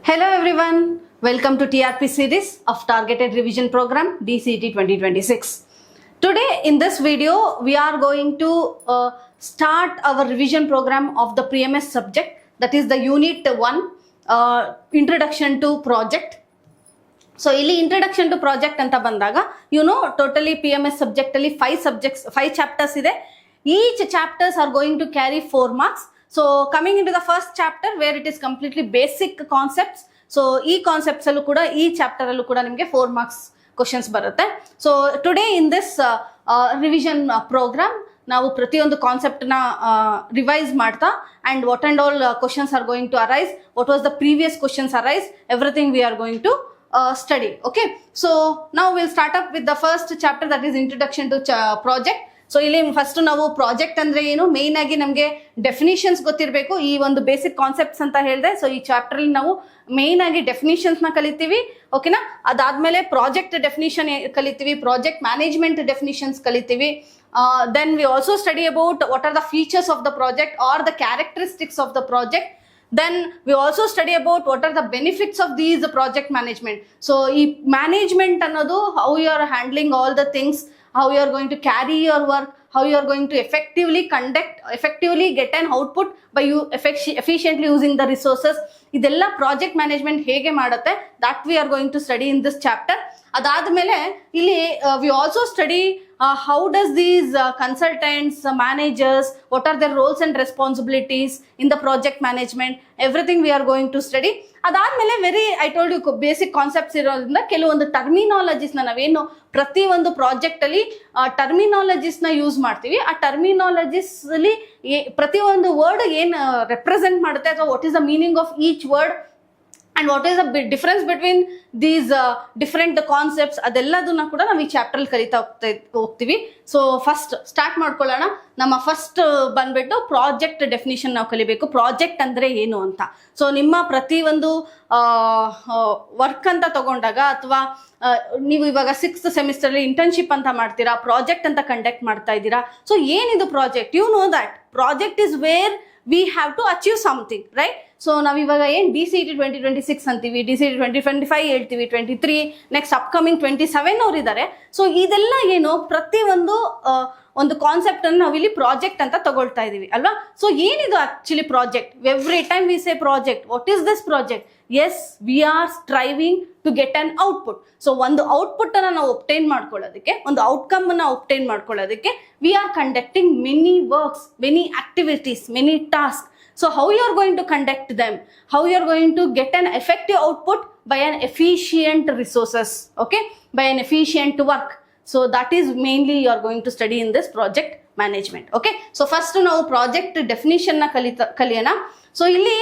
Hello everyone, welcome to TRP series of Targeted Revision Program DCET 2026. Today in this video we are going to start our revision program of the PMS subject, that is the unit 1 introduction to project. So ಇಲ್ಲಿ introduction to project ಅಂತ ಬಂದಾಗ totally PMS subject ಅಲ್ಲಿ 5 chapters ಇದೆ. Each chapters are going to carry 4 marks. So coming in to the first chapter where it is completely basic concepts. So ಈ concepts ಅಲ್ಲೂ ಕೂಡ ಈ chapter ಅಲ್ಲೂ ಕೂಡ ನಿಮಗೆ 4 marks ಕ್ವಶನ್ಸ್ ಬರುತ್ತೆ. So today in this revision programme ನಾವು ಪ್ರತಿಯೊಂದು ಕಾನ್ಸೆಪ್ಟ್ ನ ರಿವೈಸ್ ಮಾಡ್ತಾ and what and all questions are going to arise, what was the previous questions arise, everything we are going to study. Okay, so now we'll start up with the first chapter, that is introduction to project. So ಇಲ್ಲಿ first ನಾವು project ಅಂದ್ರೆ ಏನು, main ಆಗಿ ನಮಗೆ definitions ಗೊತ್ತಿರಬೇಕು. ಈ ಒಂದು basic concepts ಅಂತ ಹೇಳಿದೆ. ಸೊ ಈ ಚಾಪ್ಟರ್ ಅಲ್ಲಿ ನಾವು ಮೇನ್ ಆಗಿ ಡೆಫಿನಿಷನ್ಸ್ ನ ಕಲಿತೀವಿ. ಓಕೆನಾ, ಅದಾದ್ಮೇಲೆ ಪ್ರಾಜೆಕ್ಟ್ ಡೆಫಿನಿಷನ್ ಕಲಿತೀವಿ, ಪ್ರಾಜೆಕ್ಟ್ ಮ್ಯಾನೇಜ್ಮೆಂಟ್ ಡೆಫಿನಿಷನ್ಸ್ ಕಲಿತೀವಿ. Then we also study about what are the features of the project are the characteristics of the project. Then we also study about what are the benefits of these project management. So ಈ management ಅನ್ನೋದು how you are handling all the things, how you are going to carry your work, how you are going to effectively get an output by you efficiently using the resources. ಇದೆಲ್ಲ project management ಹೇಗೆ ಮಾಡುತ್ತೆ, that we are going to study in this chapter. ಅದಾದ್ಮೇಲೆ ಇಲ್ಲಿ we also study how does these consultants, managers, what are their roles and responsibilities in the project management, everything we are going to study. ಅದಾದ್ಮೇಲೆ I told you basic concepts ಇರೋದ್ರಿಂದ ಕೆಲವೊಂದು terminologies ನಾವೇನು ಪ್ರತಿ ಒಂದು project ಅಲ್ಲಿ terminologies ನ use ಮಾಡ್ತೀವಿ. ಆ ಟರ್ಮಿನಾಲಜೀಸ್ ಅಲ್ಲಿ ಪ್ರತಿ ಒಂದು ವರ್ಡ್ ಏನ್ ರೆಪ್ರೆಸೆಂಟ್ ಮಾಡುತ್ತೆ ಅಥವಾ what is the meaning of each word and what is the difference between these different concepts, ಅದೆಲ್ಲದನ್ನ ಕೂಡ ನಾವು ಈ ಚಾಪ್ಟರ್ ಅಲ್ಲಿ ಕಲಿತಾ ಹೋಗ್ತೀವಿ. ಸೊ ಫಸ್ಟ್ ಸ್ಟಾರ್ಟ್ ಮಾಡ್ಕೊಳ್ಳೋಣ. ನಮ್ಮ ಫಸ್ಟ್ ಬಂದ್ಬಿಟ್ಟು ಪ್ರಾಜೆಕ್ಟ್ ಡೆಫಿನಿಷನ್ ನಾವು ಕಲಿಬೇಕು. ಪ್ರಾಜೆಕ್ಟ್ ಅಂದ್ರೆ ಏನು ಅಂತ. ಸೊ ನಿಮ್ಮ ಪ್ರತಿ ಒಂದು ವರ್ಕ್ ಅಂತ ತಗೊಂಡಾಗ ಅಥವಾ ನೀವು ಇವಾಗ 6th ಸೆಮಿಸ್ಟರ್ ಅಲ್ಲಿ ಇಂಟರ್ನ್ಶಿಪ್ ಅಂತ ಮಾಡ್ತೀರಾ, ಪ್ರಾಜೆಕ್ಟ್ ಅಂತ ಕಂಡಕ್ಟ್ ಮಾಡ್ತಾ ಇದ್ದೀರಾ. ಸೊ ಏನಿದು project? You know that project is where we have to achieve something, right? ಸೊ ನಾವು ಇವಾಗ ಏನ್ DCET 2026 ಅಂತೀವಿ, DCET 2025 ಹೇಳ್ತೀವಿ, 23 ನೆಕ್ಸ್ಟ್ ಅಪ್ಕಮಿಂಗ್ 27 ಅವ್ರು ಇದ್ದಾರೆ. ಸೊ ಇದೆಲ್ಲ ಏನು, ಪ್ರತಿ ಒಂದು ಕಾನ್ಸೆಪ್ಟ್ ಅನ್ನು ನಾವು ಇಲ್ಲಿ ಪ್ರಾಜೆಕ್ಟ್ ಅಂತ ತಗೊಳ್ತಾ ಇದೀವಿ ಅಲ್ವಾ. ಸೊ ಏನಿದು actually project? Every time we say project, what is this project? Yes, we are striving to get an output. So ಒಂದು ಔಟ್ಪುಟ್ ಅನ್ನ ನಾವು ಒಬ್ಟೈನ್ ಮಾಡ್ಕೊಳ್ಳೋದಕ್ಕೆ, ಒಂದು ಔಟ್ಕಮ್ ಅನ್ನ ಒಬ್ಟೈನ್ ಮಾಡ್ಕೊಳ್ಳೋದಕ್ಕೆ we are conducting many works, many activities, many task. So how you are going to conduct them, how you are going to get an effective output by an efficient resources, okay, by an efficient work. So that is mainly you are going to study in this project management. Okay, so first now project definition na kaliyana. So ಇಲ್ಲಿ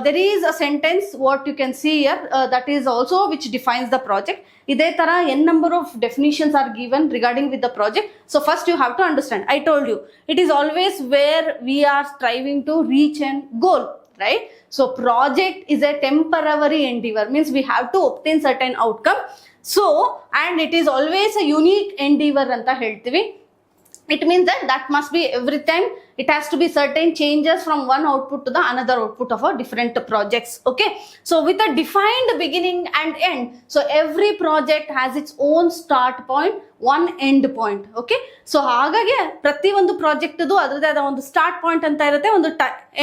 there is a sentence what you can see here that is also which defines the project. ಇದೇ ತರ n number of definitions are given regarding with the project. So first you have to understand, I told you it is always where we are striving to reach an goal, right? So project is a temporary endeavor, means we have to obtain certain outcome. So and it is always a unique endeavor anta ಹೇಳ್ತೀವಿ. It means that must be every time it has to be certain changes from one output to the another output of our different projects. Okay, so with a defined beginning and end. So every project has its own start point, one end point. Okay, so ಹಾಗಾಗಿ ಪ್ರತಿ ಒಂದು project ಅದರದೇ ಆದ ಒಂದು start point ಅಂತ ಇರುತ್ತೆ, ಒಂದು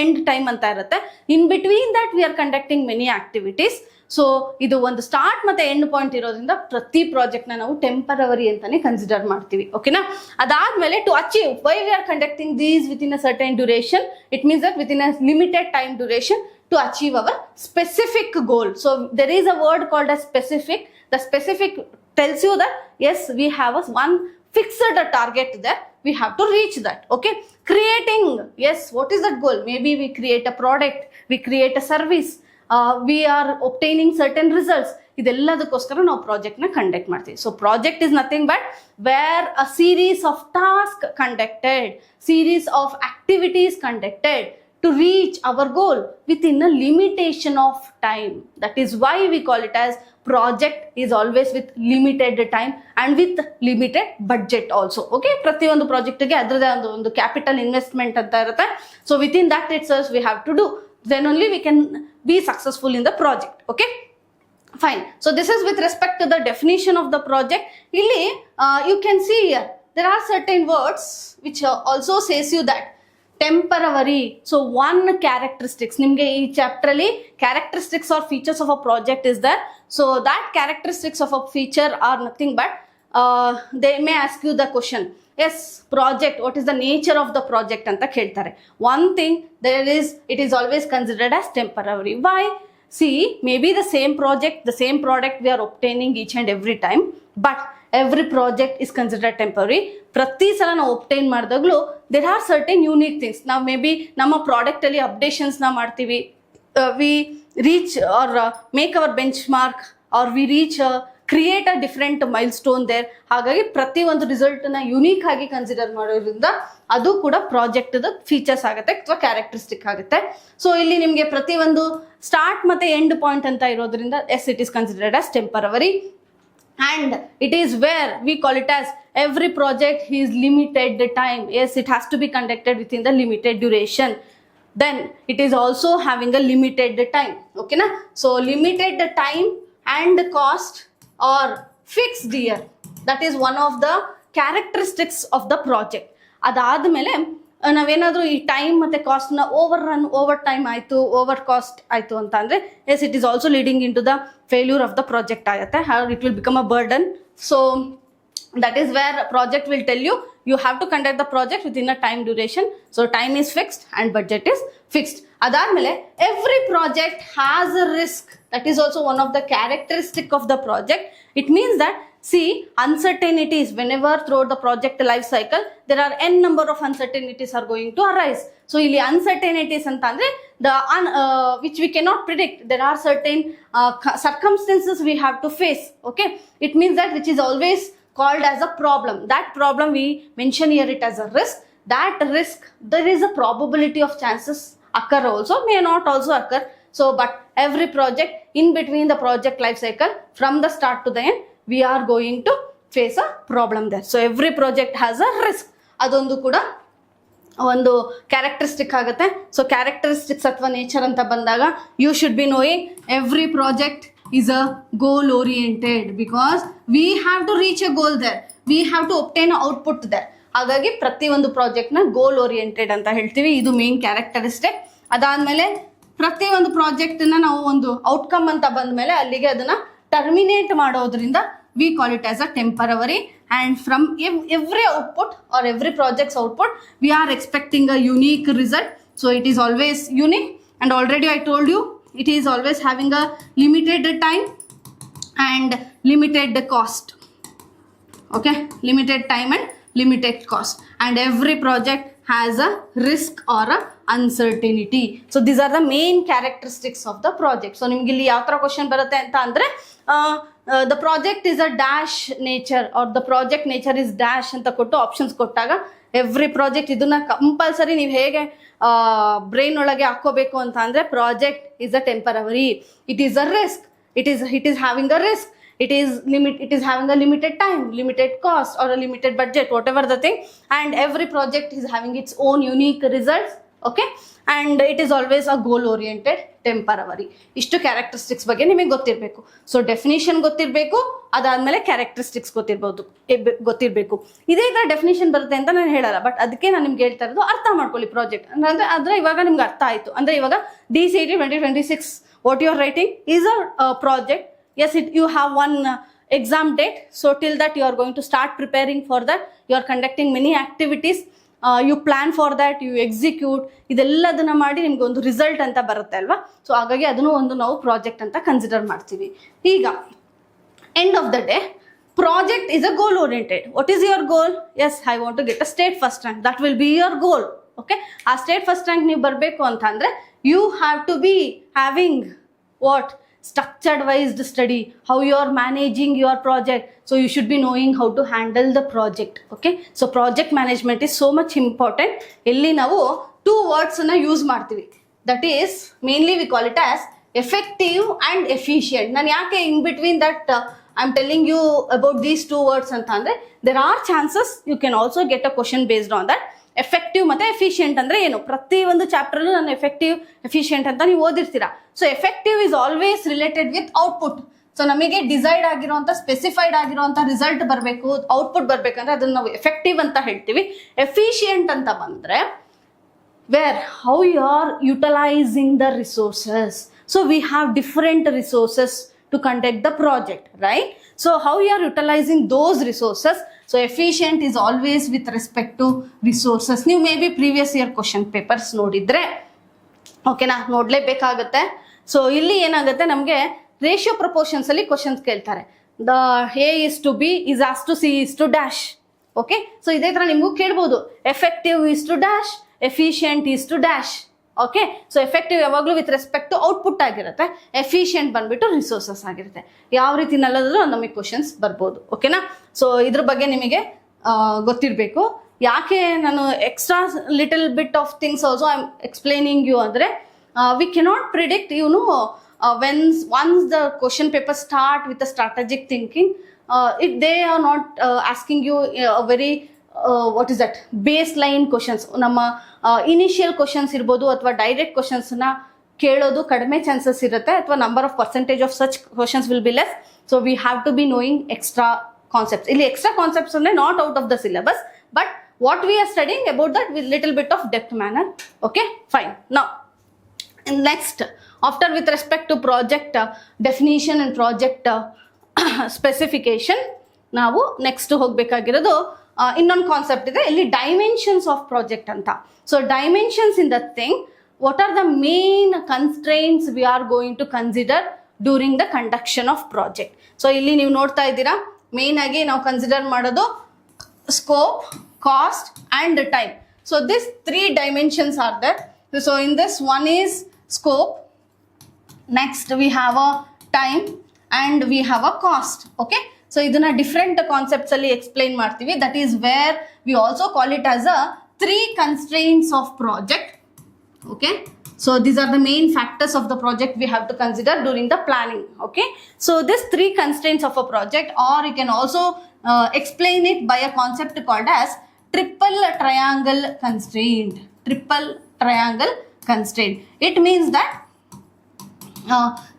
end time ಅಂತ ಇರುತ್ತೆ. In between that we are conducting many activities. So ಇದು ಒಂದು ಸ್ಟಾರ್ಟ್ ಮತ್ತೆ ಎಂಡ್ ಪಾಯಿಂಟ್ ಇರೋದ್ರಿಂದ ಪ್ರತಿ ಪ್ರಾಜೆಕ್ಟ್ ನ ನಾವು ಟೆಂಪರರಿ ಅಂತಾನೆ ಕನ್ಸಿಡರ್ ಮಾಡ್ತೀವಿ. ಓಕೆನಾ, ಅದಾದ್ಮೇಲೆ to achieve why we are conducting these within a certain duration, it means that within a limited time duration to achieve our specific goal. So there is a word called as specific. The specific tells you that yes, we have one fixed target there, we have to reach that. Okay, creating, yes, what is that goal? Maybe we create a product, we create a service, we are obtaining certain results. ಇದೆಲ್ಲದಕ್ಕೋಸ್ಕರ ನಾವು project ನ conduct ಮಾಡ್ತೀವಿ. So project is nothing but where a series of task conducted, series of activities conducted to reach our goal within a limitation of time. That is why we call it as project is always with limited time and with limited budget also. Okay, ಪ್ರತಿಯೊಂದು project ಗೆ ಅದರದೇ ಒಂದು capital investment ಅಂತ ಇರುತ್ತೆ. So with in that itself we have to do, then only we can be successful in the project. Okay, fine. So this is with respect to the definition of the project. Illi you can see here there are certain words which also says you that temporary. So one characteristics nimge ee chapter alli characteristics or features of a project is there. So that characteristics of a feature are nothing but they may ask you the question, yes, project, what is the nature of the project anta keltare. One thing there is, it is always considered as temporary. Why? See, maybe the same project, the same product we are obtaining each and every time, but every project is considered temporary. ಪ್ರತಿ ಸಲ ನಾವು obtain ಮಾಡಿದಾಗಲೂ there are certain unique things. ನಾವು maybe ನಮ್ಮ product ಅಲ್ಲಿ ಅಪ್ಡೇಷನ್ಸ್ನ ಮಾಡ್ತೀವಿ, we reach or make our benchmark or we reach create a different milestone there. ಹಾಗಾಗಿ ಪ್ರತಿ ಒಂದು ರಿಸಲ್ಟ್ನ ಯುನೀಕ್ ಆಗಿ ಕನ್ಸಿಡರ್ ಮಾಡೋದ್ರಿಂದ ಅದು ಕೂಡ ಪ್ರಾಜೆಕ್ಟ್ದ ಫೀಚರ್ಸ್ ಆಗುತ್ತೆ ಅಥವಾ ಕ್ಯಾರೆಕ್ಟರಿಸ್ಟಿಕ್ ಆಗುತ್ತೆ. ಸೊ ಇಲ್ಲಿ ನಿಮಗೆ ಪ್ರತಿ ಒಂದು ಸ್ಟಾರ್ಟ್ ಮತ್ತೆ ಎಂಡ್ ಪಾಯಿಂಟ್ ಅಂತ ಇರೋದ್ರಿಂದ yes, it is considered as temporary. And it is where we call it as every project is limited the time. Yes, it has to be conducted within the limited duration. Then it is also having a limited time. Okay na? So limited the time and the cost or fixed year. That is one of the characteristics of the project. ಅದಾದ್ಮೇಲೆ ನಾವೇನಾದ್ರೂ ಈ time ಮತ್ತೆ cost ನ over time ಆಯ್ತು, over cost ಆಯ್ತು ಅಂತ ಅಂದ್ರೆ yes, it is also leading in to the failure of the project ಆಗುತ್ತೆ. It will become a burden. So that is where project will tell you, you have to conduct the project within a time duration. So time is fixed and budget is fixed. Adamele every project has a risk. That is also one of the characteristic of the project. It means that, see, uncertainties whenever throughout the project life cycle there are n number of uncertainties are going to arise. So ಇಲ್ಲಿ uncertainties ಅಂತಂದ್ರೆ the which we cannot predict. There are certain circumstances we have to face. Okay, it means that which is always called as a problem. That problem we mention here it as a risk. That risk, there is a probability of chances occur also, may not also occur. So but every project, in between the project life cycle from the start to the end, we are going to face a problem there. So every project has a risk. ಅದೊಂದು ಕೂಡ ಒಂದು characteristic ಆಗುತ್ತೆ. So characteristics ಅಥವಾ nature ಅಂತ ಬಂದಾಗ you should be knowing every project is a goal oriented, because we have to reach a goal there, we have to obtain an output there. ಹಾಗಾಗಿ ಪ್ರತಿ ಒಂದು ಪ್ರಾಜೆಕ್ಟ್ ನ ಗೋಲ್ ಓರಿಯೆಂಟೆಡ್ ಅಂತ ಹೇಳ್ತೀವಿ. ಇದು ಮೇನ್ ಕ್ಯಾರೆಕ್ಟರಿಸ್ಟಿಕ್. ಅದಾದ್ಮೇಲೆ ಪ್ರತಿ ಒಂದು ಪ್ರಾಜೆಕ್ಟ್ ನ ನಾವು ಒಂದು ಔಟ್ಕಮ್ ಅಂತ ಬಂದ್ಮೇಲೆ ಅಲ್ಲಿಗೆ ಅದನ್ನ ಟರ್ಮಿನೇಟ್ ಮಾಡೋದ್ರಿಂದ we call it as a temporary. And from every output or every project's output we are expecting a unique result. So it is always unique, and already I told you it is always having a limited time and limited cost. Okay, limited time and limited cost, and every project has a risk or a uncertainty. So these are the main characteristics of the project. So ನಿಮ್ಗೆ ಇಲ್ಲಿ ಯಾವ ತರ question ಬರುತ್ತೆ ಅಂತ ಅಂದ್ರೆ the project is a dash nature or the project nature is dash ಅಂತ ಕೊಟ್ಟು options ಕೊಟ್ಟಾಗ ಎವ್ರಿ ಪ್ರಾಜೆಕ್ಟ್ ಇದನ್ನ ಕಂಪಲ್ಸರಿ ನೀವು ಹೇಗೆ ಬ್ರೈನ್ ಒಳಗೆ ಹಾಕೋಬೇಕು ಅಂತ ಅಂದ್ರೆ project is a temporary, it is a risk, it is having a risk, it is having a limited time, limited cost or a limited budget, whatever the thing, and every project is having its own unique results. Okay, and it is always a goal oriented temporary. ಇಷ್ಟು characteristics ಬಗ್ಗೆ ನಿಮಗೆ ಗೊತ್ತಿರಬೇಕು. So definition ಗೊತ್ತಿರಬೇಕು, ಅದಾದ್ಮೇಲೆ characteristics ಗೊತ್ತಿರಬೇಕು. ಇದೇ ತರ definition ಬರುತ್ತೆ ಅಂತ ನಾನು ಹೇಳಲ್ಲ, ಬಟ್ ಅದಕ್ಕೆ ನಾನು ನಿಮ್ಗೆ ಹೇಳ್ತಾ ಇರೋದು ಅರ್ಥ ಮಾಡ್ಕೊಳ್ಳಿ ಪ್ರಾಜೆಕ್ಟ್ ಅಂದ್ರೆ ಇವಾಗ ನಿಮ್ಗೆ ಅರ್ಥ ಆಯ್ತು ಅಂದ್ರೆ ಇವಾಗ DCET 2026 what you are writing is a project. Yes, you have one exam date, so till that you are going to start preparing for that. You are conducting many activities, you plan for that, you execute. ಇದೆಲ್ಲದನ್ನ ಮಾಡಿ ನಿಮ್ಗೆ ಒಂದು result ಅಂತ ಬರುತ್ತೆ ಅಲ್ವಾ. So ಹಾಗಾಗಿ ಅದನ್ನು ಒಂದು ನಾವು ಪ್ರಾಜೆಕ್ಟ್ ಅಂತ ಕನ್ಸಿಡರ್ ಮಾಡ್ತೀವಿ. ಈಗ end of the day project is a goal oriented. What is your goal? Yes, I want to get a state first rank. That will be your goal. Okay, ಆ state first rank ನೀವು ಬರಬೇಕು ಅಂತ ಅಂದ್ರೆ you have to be having what structured wise study, how you are managing your project. So you should be knowing how to handle the project. Okay, so project management is so much important. Illi ನಾವು two words na use ಮಾಡ್ತೀವಿ. That is mainly we call it as effective and efficient. ನಾನು ಯಾಕೆ in between that I'm telling you about these two words ಅಂತ ಅಂದ್ರೆ there are chances you can also get a question based on that. Effective ಮತ್ತೆ efficient ಅಂದ್ರೆ ಏನು? ಪ್ರತಿ ಒಂದು chapter ನಾನು ಎಫೆಕ್ಟಿವ್ ಎಫಿಷಿಯಂಟ್ ಅಂತ ನೀವು ಓದಿರ್ತೀರಾ. So effective is always related with output. So ನಮಗೆ ಡಿಸೈಡ್ ಆಗಿರುವಂತ ಸ್ಪೆಸಿಫೈಡ್ ಆಗಿರುವಂತ ರಿಸಲ್ಟ್ ಬರಬೇಕು, ಔಟ್ಪುಟ್ ಬರ್ಬೇಕಂದ್ರೆ ಅದನ್ನ ನಾವು ಎಫೆಕ್ಟಿವ್ ಅಂತ ಹೇಳ್ತೀವಿ. ಎಫಿಷಿಯಂಟ್ ಅಂತ ಬಂದ್ರೆ where how you are utilising the resources. So we have different resources to conduct the project, right? So how you are utilising those resources. So efficient is always with respect to resources. ನೀವು maybe previous year question papers ನೋಡಿದ್ರೆ ಓಕೆನಾ, ನೋಡ್ಲೇಬೇಕಾಗತ್ತೆ. ಸೊ ಇಲ್ಲಿ ಏನಾಗುತ್ತೆ, ನಮಗೆ ratio proportions ಅಲ್ಲಿ questions ಕೇಳ್ತಾರೆ. The A is to B is as to C is to dash. Okay, so ಇದೇ ತರ ನಿಮಗೂ ಕೇಳ್ಬೋದು, effective is to dash, efficient is to dash. Okay, so effective ಯಾವಾಗಲೂ ವಿತ್ ರೆಸ್ಪೆಕ್ಟ್ ಟು ಔಟ್ಪುಟ್ ಆಗಿರುತ್ತೆ, efficient ಬಂದ್ಬಿಟ್ಟು resources ಆಗಿರುತ್ತೆ. ಯಾವ ರೀತಿ ನಲ್ಲದ್ರೂ ನಮಗೆ ಕ್ವಶನ್ಸ್ ಬರ್ಬೋದು. ಓಕೆನಾ, ಸೊ ಇದ್ರ ಬಗ್ಗೆ ನಿಮಗೆ ಗೊತ್ತಿರಬೇಕು. ಯಾಕೆ ನಾನು extra little bit of things also I am explaining you ಅಂದರೆ we cannot predict once the question paper start with the strategic thinking, if they are not asking you a very what is that baseline questions, ನಮ್ಮ initial questions ಇರ್ಬೋದು ಅಥವಾ direct ಕ್ವಶನ್ಸ್ನ ಕೇಳೋದು ಕಡಿಮೆ chances ಇರುತ್ತೆ, ಅಥವಾ number of percentage of such questions will be less. So we have to be knowing extra concepts. ಇಲ್ಲಿ extra concepts ಅಂದರೆ not out of the syllabus, but what we are studying about that with little bit of depth manner. Okay, fine. Now next, after with respect to project definition and project specification, ನಾವು next ಹೋಗ್ಬೇಕಾಗಿರೋದು ಇನ್ನೊಂದು concept ಇದೆ ಇಲ್ಲಿ, dimensions of project ಅಂತ. So dimensions in the thing, what are the main constraints we are going to consider during the conduction of project. So ಇಲ್ಲಿ ನೀವು ನೋಡ್ತಾ ಇದ್ದೀರಾ, ಮೇನ್ ಆಗಿ ನಾವು ಕನ್ಸಿಡರ್ ಮಾಡೋದು scope, cost and time. So this 3 dimensions are there. So in this, one is scope, next we have a time and we have a cost. Okay, so iduna different concepts alli explain martivi. That is where we also call it as a 3 constraints of project. Okay, so these are the main factors of the project we have to consider during the planning. Okay, so this 3 constraints of a project, or you can also explain it by a concept called as triple triangle constraint. Triple triangle constraint. It means that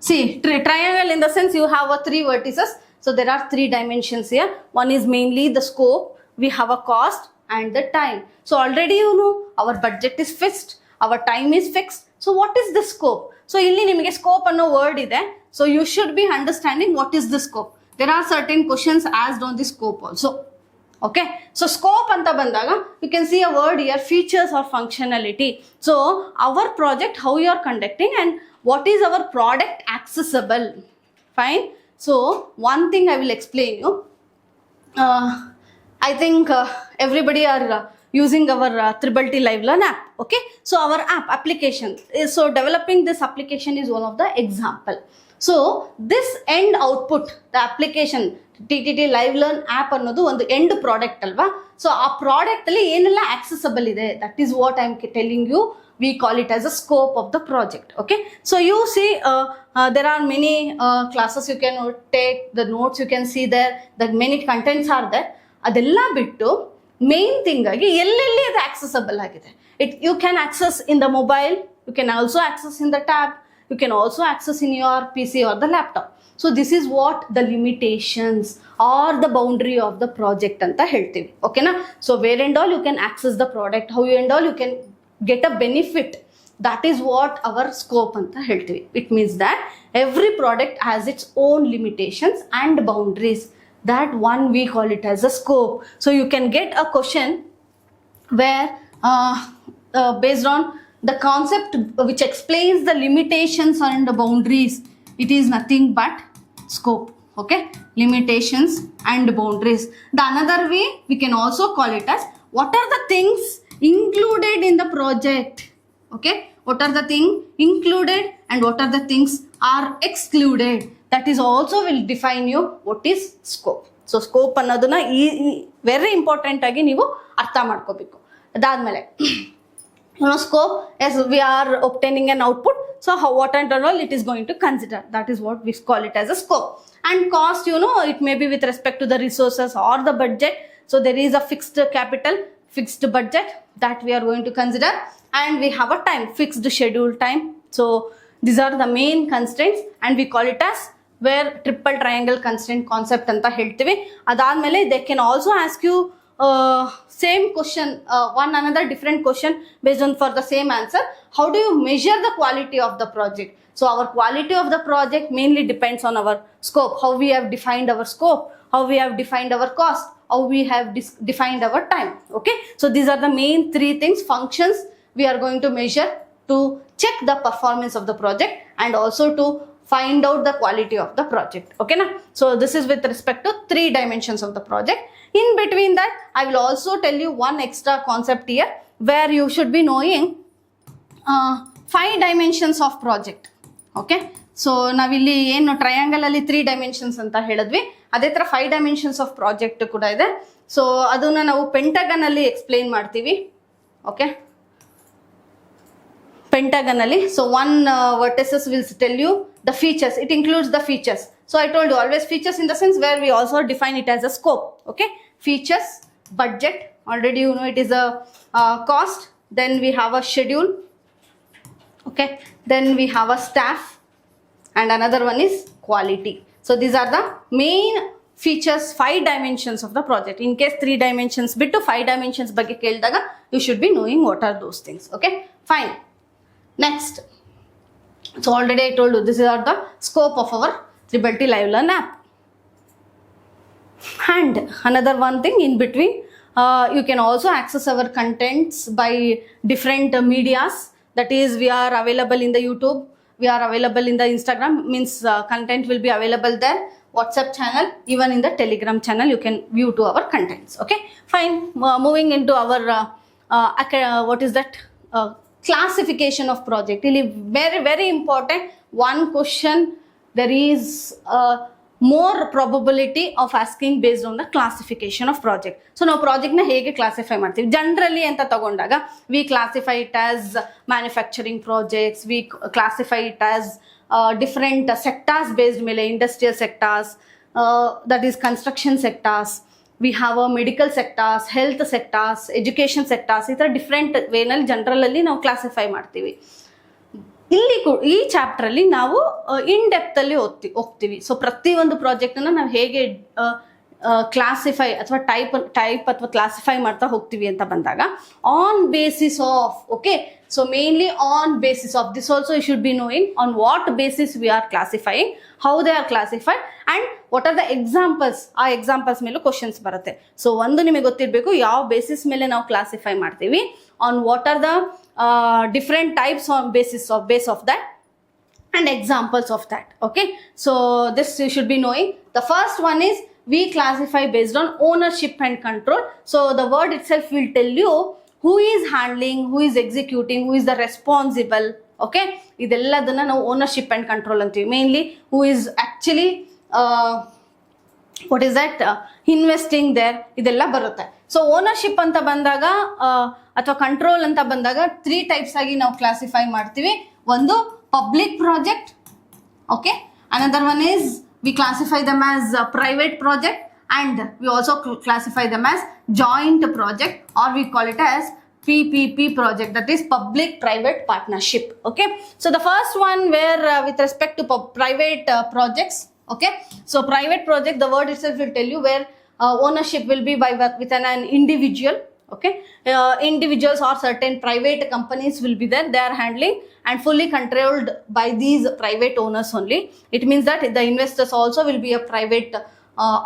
see, triangle in the sense you have a 3 vertices. So there are 3 dimensions here. One is mainly the scope, we have a cost and the time. So already you know our budget is fixed, our time is fixed. So what is the scope? So illi nimage scope anno word ide. So you should be understanding what is the scope. There are certain questions asked on the scope also. Okay, so scope anta bandaga you can see a word here, features or functionality. So our project, how you are conducting and what is our product accessible. Fine. So one thing I will explain you. I think everybody are using our Triple T Live Learn app. Okay, so our app application is, so developing this application is one of the example. So this end output, the application TTT Live Learn app ಅನ್ನೋದು ಒಂದು end product so. ಸೊ ಆ product ಅಲ್ಲಿ ಏನೆಲ್ಲ accessible ಇದೆ, that is what I am telling you. We call it as a scope of the project. Okay, so you see there are many classes you can take, the notes you can see there, that many contents are there. ಅದೆಲ್ಲ ಬಿಟ್ಟು main thing ಆಗಿ ಎಲ್ಲೆಲ್ಲಿ ಅದು accessible ಆಗಿದೆ. You can access in the mobile, you can also access in the tab, you can also access in your PC or the laptop. So this is what the limitations or the boundary of the project anta heltivi. Okay na, so where and all you can access the product, how you and all you can get a benefit, that is what our scope anta heltivi. It means that every product has its own limitations and boundaries. That one we call it as a scope. So you can get a question where based on the concept which explains the limitations and the boundaries, it is nothing but scope. Okay, limitations and boundaries. The another way we can also call it as what are the things included in the project. Okay, what are the things included and what are the things are excluded. That is also will define you what is scope. So scope ಅನ್ನೋದನ್ನ very important ಆಗಿ ನೀವು ಅರ್ಥ ಮಾಡ್ಕೋಬೇಕು. ಅದಾದ್ಮೇಲೆ scope, as we are obtaining an output, so how, what and all it is going to consider, that is what we call it as a scope. And cost, you know, it may be with respect to the resources or the budget. So there is a fixed capital, fixed budget that we are going to consider, and we have a time, fixed schedule time. So These are the main constraints and we call it as where triple triangle constraint concept ಅಂತ ಹೇಳ್ತೀವಿ. ಅದಾದ್ಮೇಲೆ they can also ask you same question, one another different question based on for the same answer. How do you measure the quality of the project? So our quality of the project mainly depends on our scope, how we have defined our scope, how we have defined our cost, how we have defined our time. Okay, so these are the main three things, functions we are going to measure to check the performance of the project and also to find out the quality of the project. Okay na? So this is with respect to 3 dimensions of the project. In between that, I will also tell you one extra concept here where you should be knowing 5 dimensions of project. Okay, so navilli ಏನು triangle ಅಲ್ಲಿ 3 dimensions ಅಂತ ಹೇಳಿದ್ವಿ, ಅದೇ ತರ 5 dimensions of project ಕೂಡ ಇದೆ. So ಅದನ್ನ ನಾವು ಪೆಂಟಗನ್ ಅಲ್ಲಿ ಎಕ್ಸ್ಪ್ಲೈನ್ ಮಾಡ್ತೀವಿ. Okay, pentagon ali. So one vertices will tell you the features, it includes the features. So I told you always features in the sense where we also define it as a scope. Okay, features, budget, already you know it is a cost, then we have a schedule, okay, then we have a staff, and another one is quality. So these are the main features, 5 dimensions of the project. In case 3 dimensions bit to 5 dimensions ಬಗ್ಗೆ ಕೇಳಿದಾಗ you should be knowing what are those things. Okay, fine. Next, so already I told you this is the scope of our Tribalti Live Learn app. And another one thing in between, you can also access our contents by different medias. That is, we are available in the YouTube, we are available in the Instagram, means content will be available there, WhatsApp channel, even in the Telegram channel you can view to our contents. Okay, fine. Moving into our what is that? Classification of project. Really very very important one question. There is more probability of asking based on the classification of project. So now project na hege classify ಮಾಡ್ತೀವಿ generally ಅಂತ ತಗೊಂಡಾಗ we classify it as manufacturing projects, we classify it as different sectors based ಮೇಲೆ industrial sectors, that is construction sectors, we have a medical sectors, health sectors, education sectors. ಈ ಥರ different ವೇನಲ್ಲಿ ಜನರಲಲ್ಲಿ ನಾವು classify ಮಾಡ್ತೀವಿ. ಇಲ್ಲಿ ಈ ಚಾಪ್ಟ್ರಲ್ಲಿ ನಾವು ಇನ್ ಡೆಪ್ತಲ್ಲಿ ಹೋಗ್ತೀವಿ. ಸೊ ಪ್ರತಿಯೊಂದು ಪ್ರಾಜೆಕ್ಟನ್ನು ನಾವು ಹೇಗೆ ಕ್ಲಾಸಿಫೈ ಅಥವಾ ಟೈಪ್ ಅಥವಾ ಕ್ಲಾಸಿಫೈ ಮಾಡ್ತಾ ಹೋಗ್ತೀವಿ ಅಂತ ಬಂದಾಗ on basis of, okay, so mainly on basis of this also you should be knowing on what basis we are classifying, how they are classified and what are the examples. ಆ examples ಮೇಲೂ questions ಬರುತ್ತೆ. So ಒಂದು ನಿಮಗೆ ಗೊತ್ತಿರಬೇಕು ಯಾವ basis ಮೇಲೆ ನಾವು classify ಮಾಡ್ತೀವಿ, on what are the different types on base of that and examples of that. Okay, so this you should be knowing. The first one is we classify based on ownership and control. So the word itself will tell you who is handling, who is executing, who is the responsible. Okay, ಇದೆಲ್ಲದನ್ನ ನಾವು ownership and control ಅಂತೀವಿ. Mainly who is actually what is that investing there, ಇದೆಲ್ಲ ಬರುತ್ತೆ. So ownership ಅಂತ ಬಂದಾಗ ಅಥವಾ control ಅಂತ ಬಂದಾಗ 3 ಟೈಪ್ಸ್ ಆಗಿ ನಾವು ಕ್ಲಾಸಿಫೈ ಮಾಡ್ತೀವಿ. ಒಂದು public project, okay, another one is we classify them as private project and we also classify them as joint project, or we call it as PPP project, that is public private partnership. Okay, so the first one where with respect to private projects, okay, so private project, the word itself will tell you where ownership will be by within an individual. Okay, individuals or certain private companies will be there, they are handling and fully controlled by these private owners only. It means that the investors also will be a private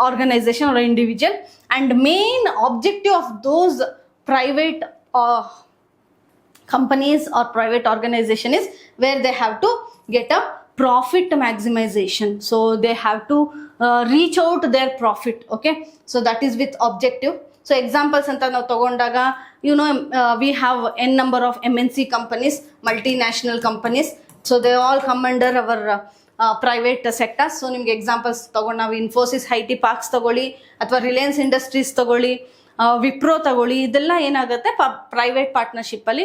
organization or individual, and main objective of those private companies or private organization is where they have to get a profit maximization. So they have to reach out their profit. Okay, so that is with objective. So examples anta ನಾವು ತಗೊಂಡಾಗ you know we have n number of MNC companies, multinational companies, so they all come under our private sectors. So ನಿಮ್ಗೆ examples ತಗೊಂಡು ನಾವು Infosys IT parks ತಗೊಳ್ಳಿ ಅಥವಾ Reliance industries ತಗೊಳ್ಳಿ, ವಿಪ್ರೋ ತಗೊಳ್ಳಿ, ಇದೆಲ್ಲ ಏನಾಗುತ್ತೆ ಪ್ರೈವೇಟ್ ಪಾರ್ಟ್ನರ್ಶಿಪ್ ಅಲ್ಲಿ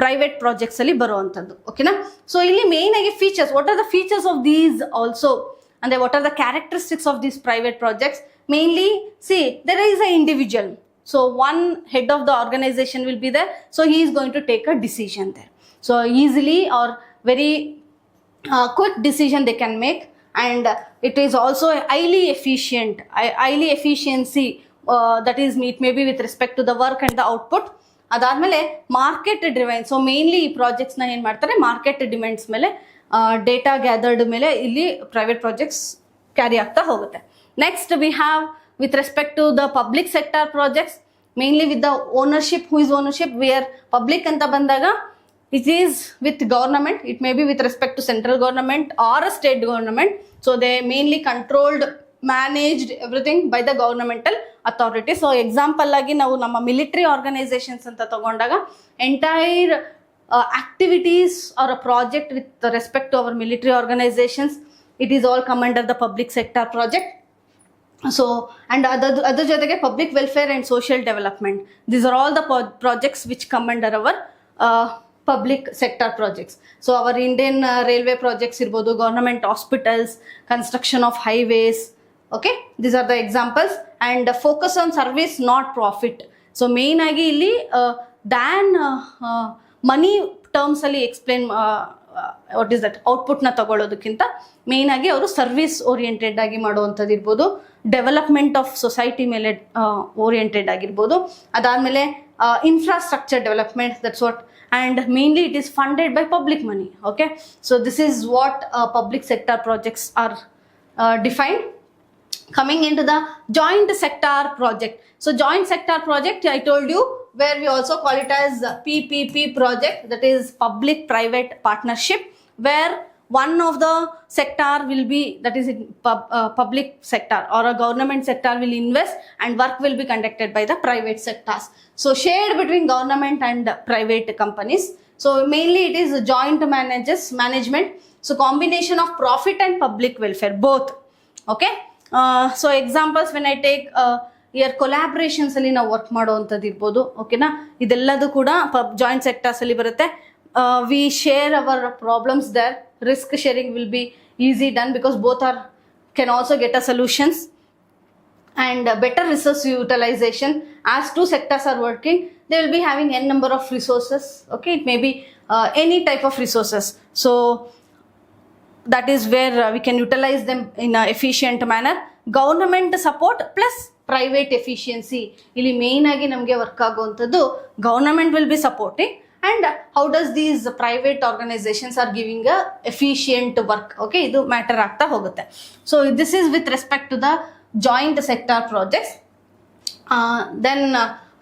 ಪ್ರೈವೇಟ್ ಪ್ರಾಜೆಕ್ಟ್ಸ್ ಅಲ್ಲಿ ಬರುವಂಥದ್ದು. ಓಕೆನಾ, ಸೊ ಇಲ್ಲಿ ಮೇನ್ ಆಗಿ features, what are the features of these also ಅಂದ್ರೆ what are the characteristics of these private projects. Mainly see there is a individual, so one head of the organization will be there, so he is going to take a decision there. So easily or very quick decision they can make, and it is also highly efficient, highly efficiency, that is it may be with respect to the work and the output. ಅದಾದಮೇಲೆ market driven. So mainly ಈ ಪ್ರಾಜೆಕ್ಟ್ಸ್ನ ಏನು ಮಾಡ್ತಾರೆ, market demands ಮೇಲೆ, data gathered ಮೇಲೆ ಇಲ್ಲಿ private projects carry ಆಗ್ತಾ ಹೋಗುತ್ತೆ. Next we have with respect to the public sector projects, mainly with the ownership, who is ownership, where public ಅಂತ ಬಂದಾಗ it is with government, it may be with respect to central government or a state government. So they mainly controlled, managed everything by the governmental authority. So example agi ನಾವು ನಮ್ಮ military organizations ಅಂತ ತಗೊಂಡಾಗ entire activities or a project with respect to our military organizations, it is all come under the public sector project. So and other jotege public welfare and social development, these are all the projects which come under our public sector projects. So our Indian railway projects irbodu, government hospitals, construction of highways, okay, these are the examples. And focus on service not profit. So main agi illi than money terms alli explain what is that output na tagolodukinta main agi ಅವರು service oriented ಆಗಿ ಮಾಡುವಂಥದ್ದು ಇರ್ಬೋದು, development of society ಮೇಲೆ oriented ಆಗಿರ್ಬೋದು, ಅದಾದಮೇಲೆ infrastructure development, that's what, and mainly it is funded by public money. Okay, so this is what public sector projects are defined. Coming into the joint sector project. So joint sector project, I told you, where we also call it as PPP project, that is public private partnership, where one of the sector will be, that is in public sector or a government sector will invest and work will be conducted by the private sectors. So shared between government and private companies. So mainly it is joint management. So combination of profit and public welfare, both. Okay. So examples when I take here collaborations ಅಲ್ಲಿ ನಾವು work ಮಾಡುವಂಥದ್ದು ಇರ್ಬೋದು. ಓಕೆನಾ, ಇದೆಲ್ಲದು ಕೂಡ joint sectors ಅಲ್ಲಿ ಬರುತ್ತೆ. We share our problems there. Risk sharing will be easy done because both can also get a solutions, and better resource utilization. As two sectors are working, they will be having n number of resources. Okay, it may be any type of resources. So that is where we can utilize them in an efficient manner. Government support plus private efficiency, ಇಲ್ಲಿ main ಆಗಿ ನಮಗೆ work ಆಗುವಂಥದ್ದು government will be supporting, and how does these private organizations are giving a efficient work. Okay, ಇದು matter ಆಗ್ತಾ ಹೋಗುತ್ತೆ. So this is with respect to the joint sector projects. Then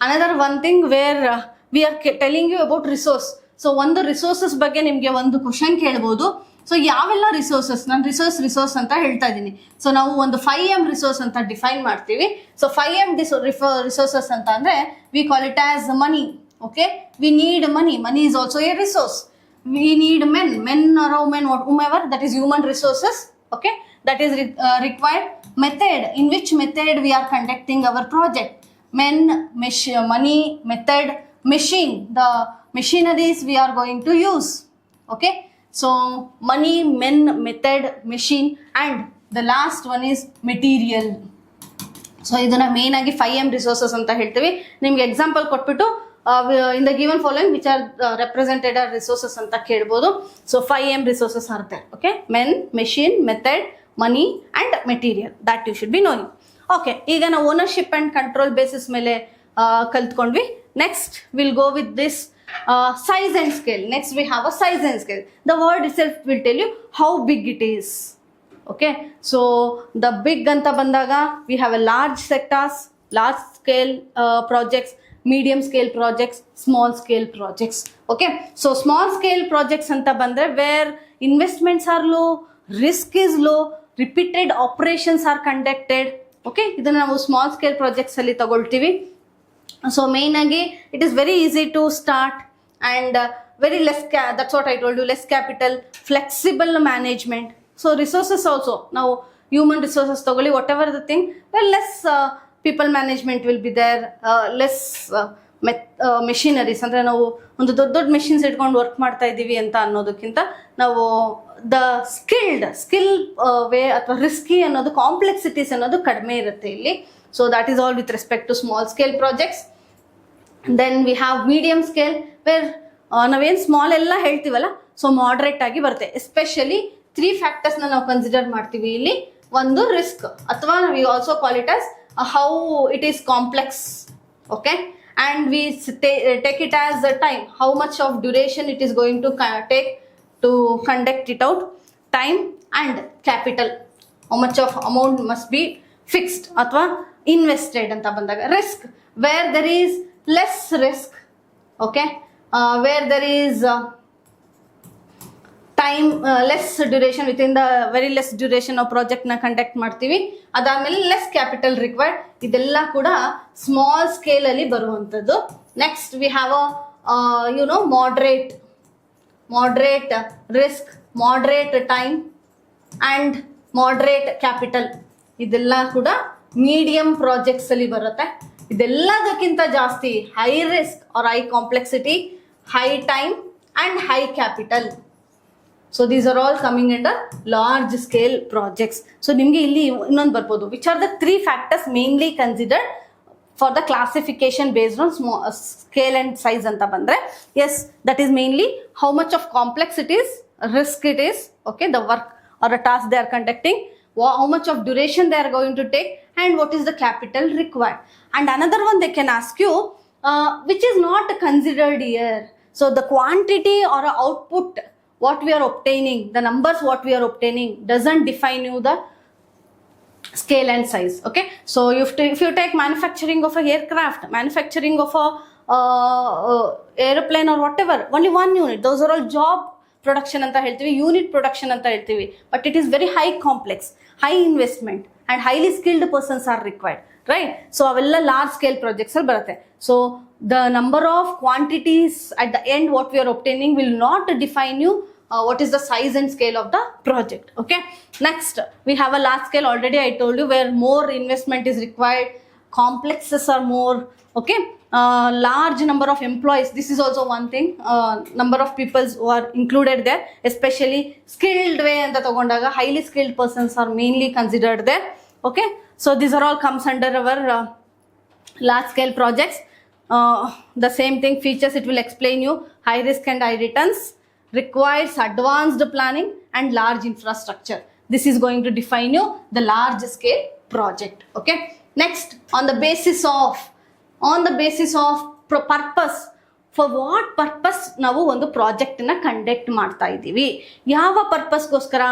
another one thing where we are telling you about resource. So ಒಂದು resources ಬಗ್ಗೆ ನಿಮಗೆ ಒಂದು question ಕೇಳ್ಬೋದು. So ಯಾವೆಲ್ಲ resources, ನಾನು ರಿಸೋರ್ಸ್ ಅಂತ ಹೇಳ್ತಾ ಇದ್ದೀನಿ. ಸೊ ನಾವು ಒಂದು 5M ರಿಸೋರ್ಸ್ ಅಂತ ಡಿಫೈನ್ ಮಾಡ್ತೀವಿ. ಸೊ 5M ರಿಸೋರ್ಸಸ್ ಅಂತ ಅಂದ್ರೆ V call it as money. Okay, we need money. Money is also a resource. We need men or women, whomever, that is human resources. Okay, that is required. Method, in which method we are conducting our project. Men, money, method, machine, the machineries we are going to use. Okay, so money, men, method, machine, and the last one is material. So ಇದನ್ನ main ಆಗಿ 5M resources ಅಂತ ಹೇಳ್ತೀವಿ. ನಿಮ್ಗೆ example ಕೊಟ್ಬಿಟ್ಟು in the given following which are represented as resources anta kelbodu. So 5M resources are there. Okay, men, machine, method, money and material, that you should be knowing. Okay, ಈಗ ನಾವು ownership and control basis ಮೇಲೆ ಕಲ್ತ್ಕೊಂಡ್ವಿ. Next we'll go with this size and scale. Next we have a size and scale. The word itself will tell you how big it is. Okay, so the big anta bandaga we have a large sectors, large scale projects, medium scale projects, small scale projects. Okay, so small scale projects anta bandre where investments are low, risk is low, repeated operations are conducted. Okay, idanna ನಾವು small scale projects ಅಲ್ಲಿ ತಗೊಳ್ತೀವಿ. So main agi it is very easy to start and very less that's what I told you, less capital, flexible management. So resources also, now human resources tagoli, whatever the thing, well less people management will be there, less machineries ಅಂದರೆ ನಾವು ಒಂದು ದೊಡ್ಡ machines ಇಟ್ಕೊಂಡು work ಮಾಡ್ತಾ ಇದ್ದೀವಿ ಅಂತ ಅನ್ನೋದಕ್ಕಿಂತ ನಾವು ದ ಸ್ಕಿಲ್ ವೇ ಅಥವಾ ರಿಸ್ಕಿ ಅನ್ನೋದು, ಕಾಂಪ್ಲೆಕ್ಸಿಟೀಸ್ ಅನ್ನೋದು ಕಡಿಮೆ ಇರುತ್ತೆ ಇಲ್ಲಿ. So that is all with respect to small scale projects. Then we have medium scale where ನಾವೇನು ಸ್ಮಾಲ್ ಎಲ್ಲ ಹೇಳ್ತೀವಲ್ಲ, ಸೊ ಮಾಡರೇಟ್ ಆಗಿ ಬರುತ್ತೆ. ಎಸ್ಪೆಷಲಿ 3 factors ನಾವು ಕನ್ಸಿಡರ್ ಮಾಡ್ತೀವಿ ಇಲ್ಲಿ. ಒಂದು ರಿಸ್ಕ್, ಅಥವಾ we also call it as how it is complex, okay, and we take it as the time, how much of duration it is going to take to conduct it out, time and capital, how much of amount must be fixed ಅಥವಾ invested ಅಂತ ಬಂದಾಗ. Risk, where there is less risk, okay, where there is time, less duration, within the very less duration of project ನ conduct ಮಾಡ್ತೀವಿ. ಅದಾದ್ಮೇಲೆ less capital required, ಇದೆಲ್ಲ ಕೂಡ small scale ಅಲ್ಲಿ ಬರುವಂತದ್ದು. Next we have moderate risk, moderate time and moderate capital. ಇದೆಲ್ಲ ಕೂಡ medium projects ಅಲ್ಲಿ ಬರುತ್ತೆ. ಇದೆಲ್ಲದಕ್ಕಿಂತ ಜಾಸ್ತಿ high risk are high complexity, high time and high capital. So these are all coming under large scale projects. So ನಿಮಗೆ ಇಲ್ಲಿ ಇನ್ನೊಂದು ಬರ್ಬೋದು, which are the 3 factors mainly considered for the classification based on scale and size ಅಂತ ಬಂದ್ರೆ, yes, that is mainly how much of complex it is, risk it is, okay, the work or a task they are conducting, how much of duration they are going to take, and what is the capital required. And another one they can ask you, which is not considered here. So the quantity or output what we are obtaining, the numbers what we are obtaining doesn't define you the scale and size, okay. So if you take manufacturing of a aircraft, manufacturing of a airplane or whatever, only one unit, those are all job production anta heltivi, unit production anta heltivi, but it is very high complex, high investment and highly skilled persons are required, right? So avella large scale projects al barutte. So the number of quantities at the end what we are obtaining will not define you what is the size and scale of the project, okay. Next we have a large scale, already I told you, where more investment is required, complexes are more, okay. Large number of employees, this is also one thing, number of people who are included there, especially skilled way anta tagondaga highly skilled persons are mainly considered there, okay. So these are all comes under our large scale projects. The same thing, features it will explain you, high risk and high returns, requires advanced planning and large infrastructure. This is going to define you the large scale project, okay. Next, on the basis of purpose, for what purpose ನಾವು ಒಂದು project ನ conduct ಮಾಡ್ತಾ ಇದ್ದೀವಿ, ಯಾವ ಪರ್ಪಸ್ಗೋಸ್ಕರ,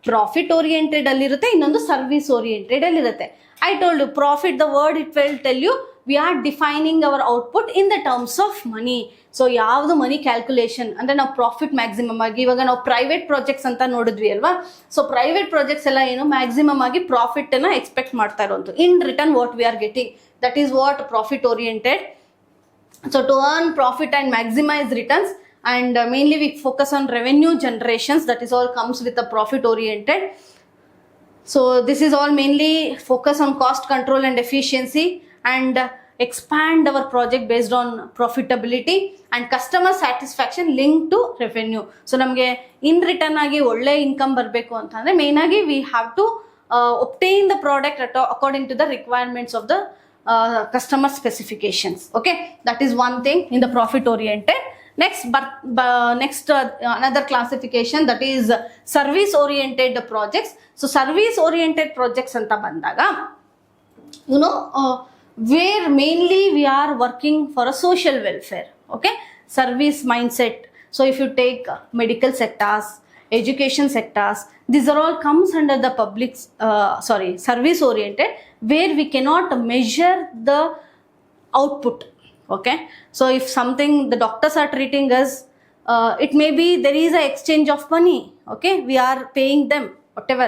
profit oriented ಅಲ್ಲಿ ಇರುತ್ತೆ, ಇನ್ನೊಂದು service oriented ಅಲ್ಲಿ ಇರುತ್ತೆ. I told you profit, the word it will tell you we are defining our output in the terms of money. So ಯಾವ್ದು ಮನಿ ಕ್ಯಾಲ್ಕುಲೇಷನ್ ಅಂದ್ರೆ ನಾವು ಪ್ರಾಫಿಟ್ ಮ್ಯಾಕ್ಸಿಮಮ್ ಆಗಿ, ಇವಾಗ ನಾವು ಪ್ರೈವೇಟ್ ಪ್ರಾಜೆಕ್ಟ್ಸ್ ಅಂತ ನೋಡಿದ್ವಿ ಅಲ್ವಾ. ಸೊ ಪ್ರೈವೇಟ್ ಪ್ರಾಜೆಕ್ಟ್ಸ್ ಎಲ್ಲ ಏನು ಮ್ಯಾಕ್ಸಿಮಮ್ ಆಗಿ ಪ್ರಾಫಿಟ್ ನ ಎಕ್ಸ್ಪೆಕ್ಟ್ ಮಾಡ್ತಾ ಇರೋದು. In return what we are getting, that is what profit oriented. So to earn profit and maximize returns, and mainly we focus on revenue generations, that is all comes with the profit oriented. So this is all mainly focus on cost control and efficiency, and expand our project based on profitability and customer satisfaction linked to revenue. So namge in return agi olle income barbeku antandre main agi we have to obtain the product according to the requirements of the customer specifications, okay. That is one thing in the profit oriented. Next another classification, that is service oriented projects. So service oriented projects anta bandaga, where mainly we are working for a social welfare, okay, service mindset. So if you take medical sectors, education sectors, these are all comes under the public service oriented, where we cannot measure the output, okay. So if something, the doctors are treating us, it may be there is a exchange of money, okay, we are paying them, whatever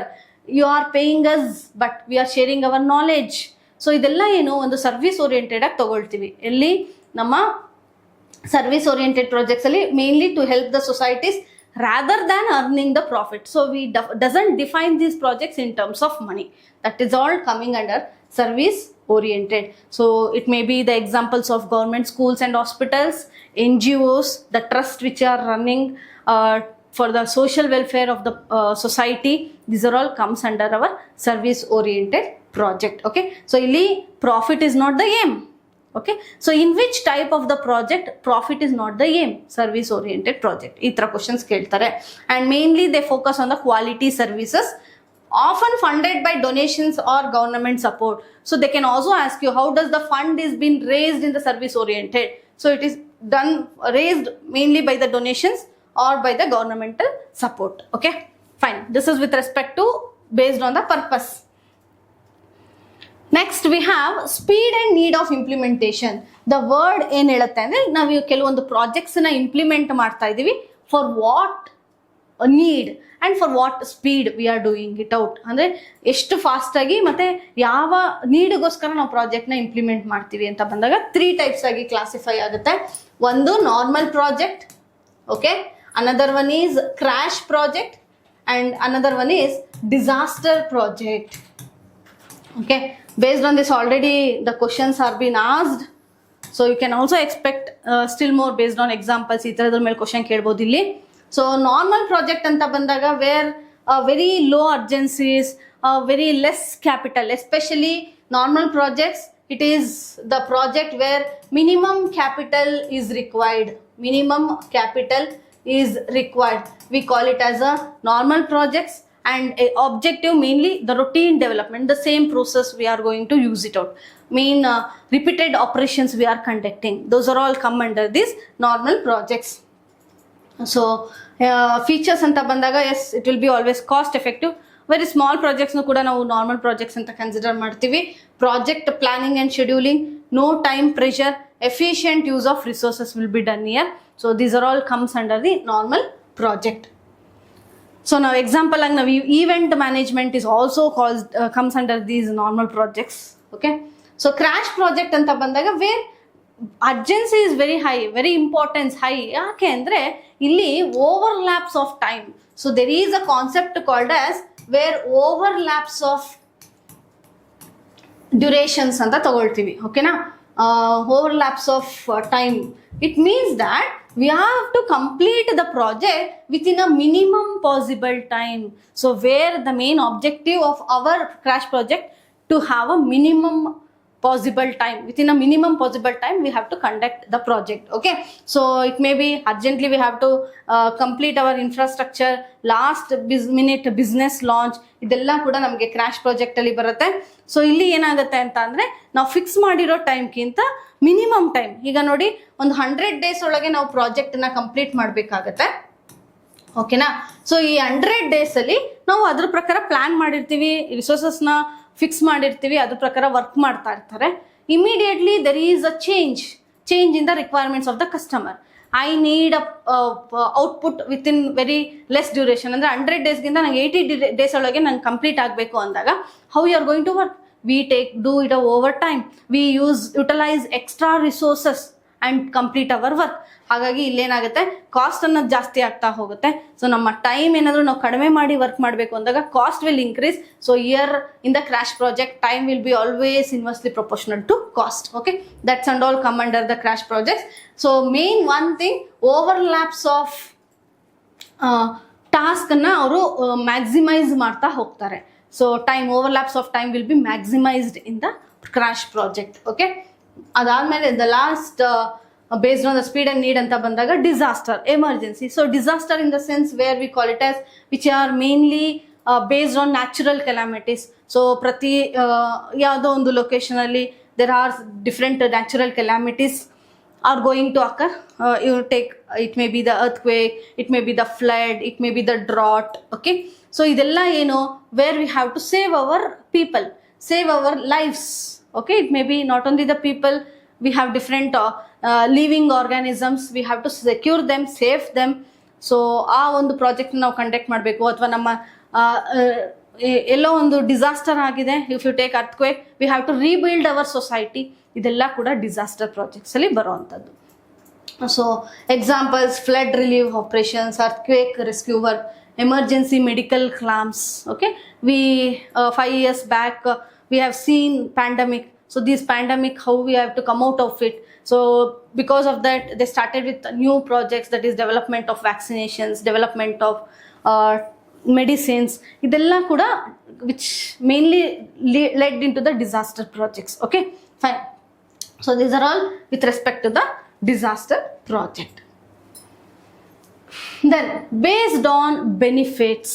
you are paying us, but we are sharing our knowledge. So ಇದೆಲ್ಲ ಏನು ಒಂದು service oriented ಆಗಿ ತಗೊಳ್ತೀವಿ. ಎಲ್ಲಿ ನಮ್ಮ service oriented projects ಅಲ್ಲಿ mainly to help the societies rather than earning the profit. So we doesn't define these projects in terms of money. That is all coming under service oriented. So it may be the examples of government schools and hospitals, NGOs, the trust which are running for the social welfare of the society. These are all comes under our service oriented project, okay. So illi profit is not the aim, Okay, so in which type of the project profit is not the aim? Service oriented project. ಈ ತರ questions ಕೇಳ್ತಾರೆ. And mainly they focus on the quality services, often funded by donations or government support. So they can also ask you, how does the fund is been raised in the service oriented? So it is raised mainly by the donations or by the governmental support. Okay, fine. This is with respect to based on the purpose. Next we have speed and need of implementation. The word ಏನು ಹೇಳುತ್ತೆ ಅಂದರೆ ನಾವು ಕೆಲವೊಂದು ಪ್ರಾಜೆಕ್ಟ್ಸ್ನ implement ಮಾಡ್ತಾ ಇದ್ದೀವಿ for what need and for what speed we are doing it out. ಅಂದರೆ ಎಷ್ಟು ಫಾಸ್ಟಾಗಿ ಮತ್ತು ಯಾವ ನೀಡಿಗೋಸ್ಕರ ನಾವು ಪ್ರಾಜೆಕ್ಟ್ನ ಇಂಪ್ಲಿಮೆಂಟ್ ಮಾಡ್ತೀವಿ ಅಂತ ಬಂದಾಗ 3 ಟೈಪ್ಸ್ ಆಗಿ ಕ್ಲಾಸಿಫೈ ಆಗುತ್ತೆ. ಒಂದು normal project, okay, another one is crash project and another one is disaster project. Okay, based on this already the questions are being asked, so you can also expect still more based on examples ee taradar mele question kelbodu illi. So normal project anta bandaga where very low urgencies, very less capital, especially normal projects, it is the project where minimum capital is required. We call it as a normal projects, and objective mainly the routine development, the same process we are going to use it out, repeated operations we are conducting, those are all come under these normal projects. So features anta bandaga, yes, it will be always cost effective. Very small projects nu kuda ನಾವು normal projects anta consider ಮಾಡ್ತೀವಿ. Project planning and scheduling, no time pressure, efficient use of resources will be done here. So these are all comes under the normal project. So now example like now event management is also comes under these normal projects. Okay, so crash project anta bandaga where urgency is very high, very importance high. Yake andre illi overlaps of time. So there is a concept called as where overlaps of durations anta tagoltivi. Okay na, overlaps of time, it means that we have to complete the project within a minimum possible time. So where the main objective of our crash project to have a minimum possible time, within a minimum possible time we have to conduct the project. Okay, so it may be urgently we have to complete our infrastructure, last minute business launch, ಇದೆಲ್ಲ ಕೂಡ ನಮಗೆ crash project ಅಲ್ಲಿ ಬರುತ್ತೆ. So ಇಲ್ಲಿ ಏನಾಗುತ್ತೆ ಅಂತ ಅಂದ್ರೆ ನಾವು ಫಿಕ್ಸ್ ಮಾಡಿರೋ ಟೈಮ್ಗಿಂತ ಮಿನಿಮಮ್ ಟೈಮ್, ಈಗ ನೋಡಿ ಒಂದು 100 days ಒಳಗೆ ನಾವು ಪ್ರಾಜೆಕ್ಟ್ ನ ಕಂಪ್ಲೀಟ್ ಮಾಡಬೇಕಾಗತ್ತೆ. ಓಕೆನಾ, ಸೊ ಈ 100 days ಅಲ್ಲಿ ನಾವು ಅದ್ರ ಪ್ರಕಾರ ಪ್ಲಾನ್ ಮಾಡಿರ್ತೀವಿ, ರಿಸೋರ್ಸಸ್ನ ಫಿಕ್ಸ್ ಮಾಡಿರ್ತೀವಿ, ಅದ್ರ ಪ್ರಕಾರ ವರ್ಕ್ ಮಾಡ್ತಾ ಇರ್ತಾರೆ. Immediately there is a change in the requirements of the customer. I need output with in very less duration, ಅಂದರೆ 100 daysಗಿಂತ ನಂಗೆ 80 days ಒಳಗೆ ನಂಗೆ ಕಂಪ್ಲೀಟ್ ಆಗಬೇಕು ಅಂದಾಗ how you are going to work? We do it over time. We utilize extra resources and complete our work. ಹಾಗಾಗಿ ಇಲ್ಲೇನಾಗುತ್ತೆ, cost ಅನ್ನೋದು ಜಾಸ್ತಿ ಆಗ್ತಾ ಹೋಗುತ್ತೆ. ಸೊ ನಮ್ಮ ಟೈಮ್ ಏನಾದರೂ ನಾವು ಕಡಿಮೆ ಮಾಡಿ ವರ್ಕ್ ಮಾಡಬೇಕು ಅಂದಾಗ cost will increase. So here in the crash project time will be always inversely proportional to cost. Okay, that's and all come under the crash projects. So main one thing, overlaps of ಟಾಸ್ಕನ್ನು ಅವರು maximise ಮಾಡ್ತಾ ಹೋಗ್ತಾರೆ. So overlaps of time will be maximized in the crash project. Okay, adalmele the last based on the speed and need anta bandaga disaster, emergency. So disaster in the sense where we call it as which are mainly based on natural calamities. So prati yado ondu location alli there are different natural calamities are going to occur. You take, it may be the earthquake, it may be the flood, it may be the drought. Okay, so idella eno where we have to save our people, save our lives. Okay, it may be not only the people, we have different living organisms, we have to secure them, save them. So ಆ ಒಂದು project ನಾವು conduct ಮಾಡಬೇಕು. ಅಥವಾ ನಮ್ಮ ಎಲ್ಲೋ ಒಂದು disaster ಆಗಿದೆ, if you take earthquake, we have to rebuild our society. ಇದೆಲ್ಲ ಕೂಡ ಡಿಸಾಸ್ಟರ್ ಪ್ರಾಜೆಕ್ಟ್ಸ್ ಅಲ್ಲಿ ಬರುವಂಥದ್ದು. So examples, flood relief operations, earthquake rescue work, emergency medical camps. Okay, we 5 years back we have seen pandemic. So this pandemic, how we have to come out of it. So because of that they started with new projects, that is development of vaccinations, development of medicines. Idella kuda which mainly led into the disaster projects. Okay, fine. So these are all with respect to the disaster project. Then based on benefits,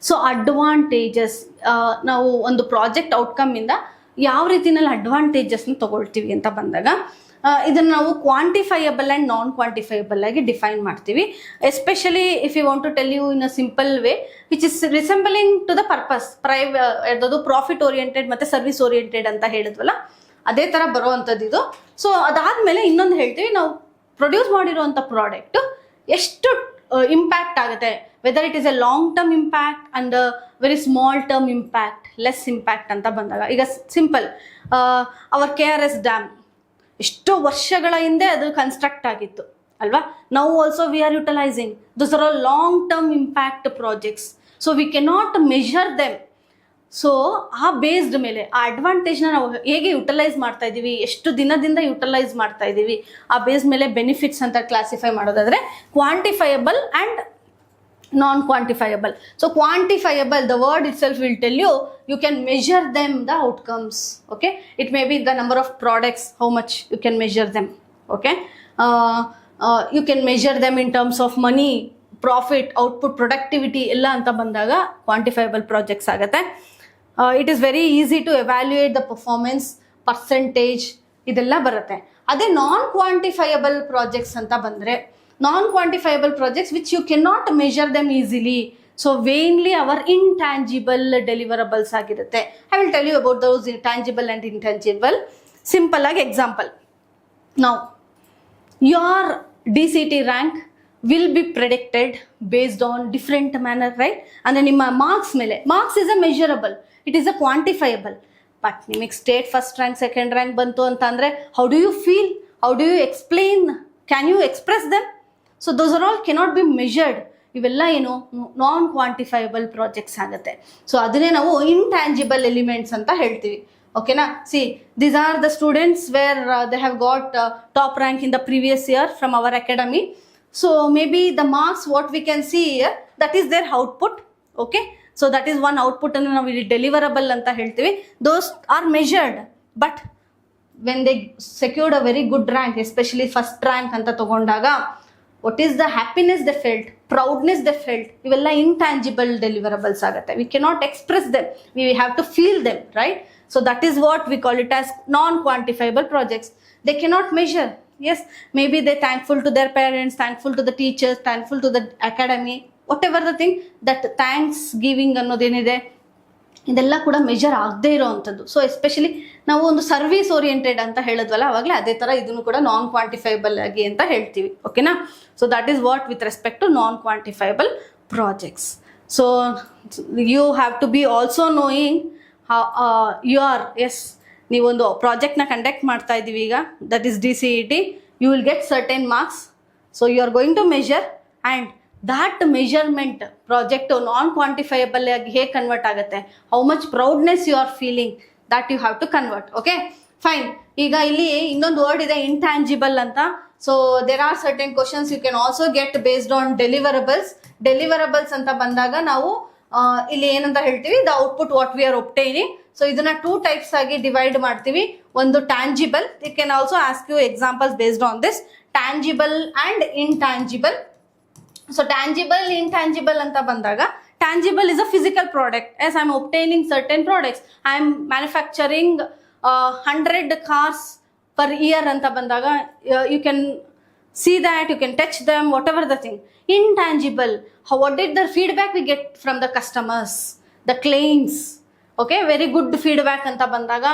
so advantages, ನಾವು ಒಂದು project outcome ಇಂದ ಯಾವ ರೀತಿನಲ್ಲಿ ಅಡ್ವಾಂಟೇಜಸ್ನ ತಗೊಳ್ತೀವಿ ಅಂತ ಬಂದಾಗ ಇದನ್ನು ನಾವು ಕ್ವಾಂಟಿಫೈಯಬಲ್ ಆ್ಯಂಡ್ ನಾನ್ ಕ್ವಾಂಟಿಫೈಯಬಲ್ ಆಗಿ ಡಿಫೈನ್ ಮಾಡ್ತೀವಿ. Especially if you want to tell you in a simple way which is resembling to the purpose, ಅದು ಪ್ರಾಫಿಟ್ ಓರಿಯೆಂಟೆಡ್ ಮತ್ತು ಸರ್ವಿಸ್ ಓರಿಯೆಂಟೆಡ್ ಅಂತ ಹೇಳಿದ್ವಲ್ಲ, ಅದೇ ಥರ ಬರುವಂಥದ್ದು ಇದು. ಸೊ ಅದಾದಮೇಲೆ ಇನ್ನೊಂದು ಹೇಳ್ತೀವಿ, ನಾವು ಪ್ರೊಡ್ಯೂಸ್ ಮಾಡಿರುವಂಥ ಪ್ರಾಡಕ್ಟು ಎಷ್ಟು ಇಂಪ್ಯಾಕ್ಟ್ ಆಗುತ್ತೆ, whether it is A long term impact and very small term impact, less impact ಅಂತ ಬಂದಾಗ, ಈಗ ಸಿಂಪಲ್ ಅವರ್ KRS ಡ್ಯಾಮ್ ಎಷ್ಟೋ ವರ್ಷಗಳ ಹಿಂದೆ ಅದು ಕನ್ಸ್ಟ್ರಕ್ಟ್ ಆಗಿತ್ತು ಅಲ್ವಾ. ನಾವು also we are utilising, those are all long term impact projects, so we cannot measure them. So ಆ ಬೇಸ್ಡ್ ಮೇಲೆ ಆ ಅಡ್ವಾಂಟೇಜ್ನ ನಾವು ಹೇಗೆ ಯುಟಿಲೈಸ್ ಮಾಡ್ತಾ ಇದ್ದೀವಿ, ಎಷ್ಟು ದಿನದಿಂದ ಯುಟಿಲೈಸ್ ಮಾಡ್ತಾ ಇದ್ದೀವಿ, ಆ ಬೇಸ್ ಮೇಲೆ ಬೆನಿಫಿಟ್ಸ್ ಅಂತ ಕ್ಲಾಸಿಫೈ ಮಾಡೋದಾದರೆ quantifiable and non quantifiable. So quantifiable, the word itself will tell you, you can measure them, the outcomes. Okay, it may be the number of products, how much you can measure them. Okay, you can measure them in terms of money, profit, output, productivity ಎಲ್ಲ ಅಂತ ಬಂದಾಗ ಕ್ವಾಂಟಿಫೈಯಬಲ್ projects ಆಗುತ್ತೆ. It is very easy to evaluate the performance, percentage, ಇದೆಲ್ಲ ಬರುತ್ತೆ. ಅದೇ ನಾನ್ quantifiable projects ಅಂತ ಬಂದರೆ, non quantifiable projects which you cannot measure them easily, so mainly our intangible deliverables ಆಗಿರುತ್ತೆ. I will tell you about those tangible and intangible. Simple ಆಗಿ example, ನಾವು your DCT rank will be predicted based on different manner, right? ಅಂದರೆ ನಿಮ್ಮ marks ಮೇಲೆ, marks is a measurable, it is a quantifiable. But ನಿಮಗೆ state first rank, second rank ಬಂತು ಅಂತ ಅಂದರೆ how do you feel, how do you explain, can you express them? So those are all cannot be measured. ಇವೆಲ್ಲ ಏನು ನಾನ್ quantifiable projects ಆಗುತ್ತೆ. So ಅದನ್ನೇ ನಾವು intangible elements ಅಂತ ಹೇಳ್ತೀವಿ. ಓಕೆನಾ? C, these are the students where they have got top rank in the previous year from our academy. So maybe the marks what we can see here, that is their output. Okay, so that is one output and now we deliverable anta heltivi. Those are measured, but when they secured a very good rank, especially first rank anta tagondaga, what is the happiness they felt, proudness they felt, ivella intangible deliverables agutte. We cannot express them, we have to feel them, right? So that is what we call it as non quantifiable projects. They cannot measure. Yes, maybe they're thankful to their parents, thankful to the teachers, thankful to the academy, whatever the thing, that thanks giving ಅನ್ನೋದೇನಿದೆ ಇದೆಲ್ಲ ಕೂಡ measure ಆಗದೇ ಇರೋವಂಥದ್ದು. So especially ನಾವು ಒಂದು service oriented ಅಂತ ಹೇಳಿದ್ವಲ್ಲ ಅವಾಗಲೇ, ಅದೇ ಥರ ಇದನ್ನು ಕೂಡ ನಾನ್ ಕ್ವಾಂಟಿಫೈಬಲ್ ಆಗಿ ಅಂತ ಹೇಳ್ತೀವಿ. ಓಕೆನಾ? So that is what with respect to non quantifiable projects. So you have to be also knowing you are, yes, ನೀವೊಂದು ಪ್ರಾಜೆಕ್ಟ್ನ ಕಂಡಕ್ಟ್ ಮಾಡ್ತಾ ಇದ್ದೀವಿ ಈಗ, that is DCET, you will get certain marks. So you are going to measure and that measurement project non quantifiable ಆಗಿ ಹೇಗೆ convert ಆಗುತ್ತೆ, how much proudness you are feeling, that you have to convert. Okay, fine. ಈಗ ಇಲ್ಲಿ ಇನ್ನೊಂದು word ಇದೆ intangible ಅಂತ. So there are certain questions you can also get based on deliverables. Deliverables ಅಂತ ಬಂದಾಗ ನಾವು ಇಲ್ಲಿ ಏನಂತ ಹೇಳ್ತೀವಿ, the output what we are obtaining. So ಇದನ್ನ 2 ಟೈಪ್ಸ್ ಆಗಿ ಡಿವೈಡ್ ಮಾಡ್ತೀವಿ. ಒಂದು tangible, it can also ask you examples based on this, tangible and intangible. So tangible, intangible ಅಂತ ಬಂದಾಗ, tangible is a physical product. As I'm obtaining certain products, I'm manufacturing 100 cars per year ಅಂತ ಬಂದಾಗ, you can see that, you can touch them, whatever the thing. Intangible, what did the feedback we get from the customers, the claims, okay, very good feedback ಅಂತ ಬಂದಾಗ,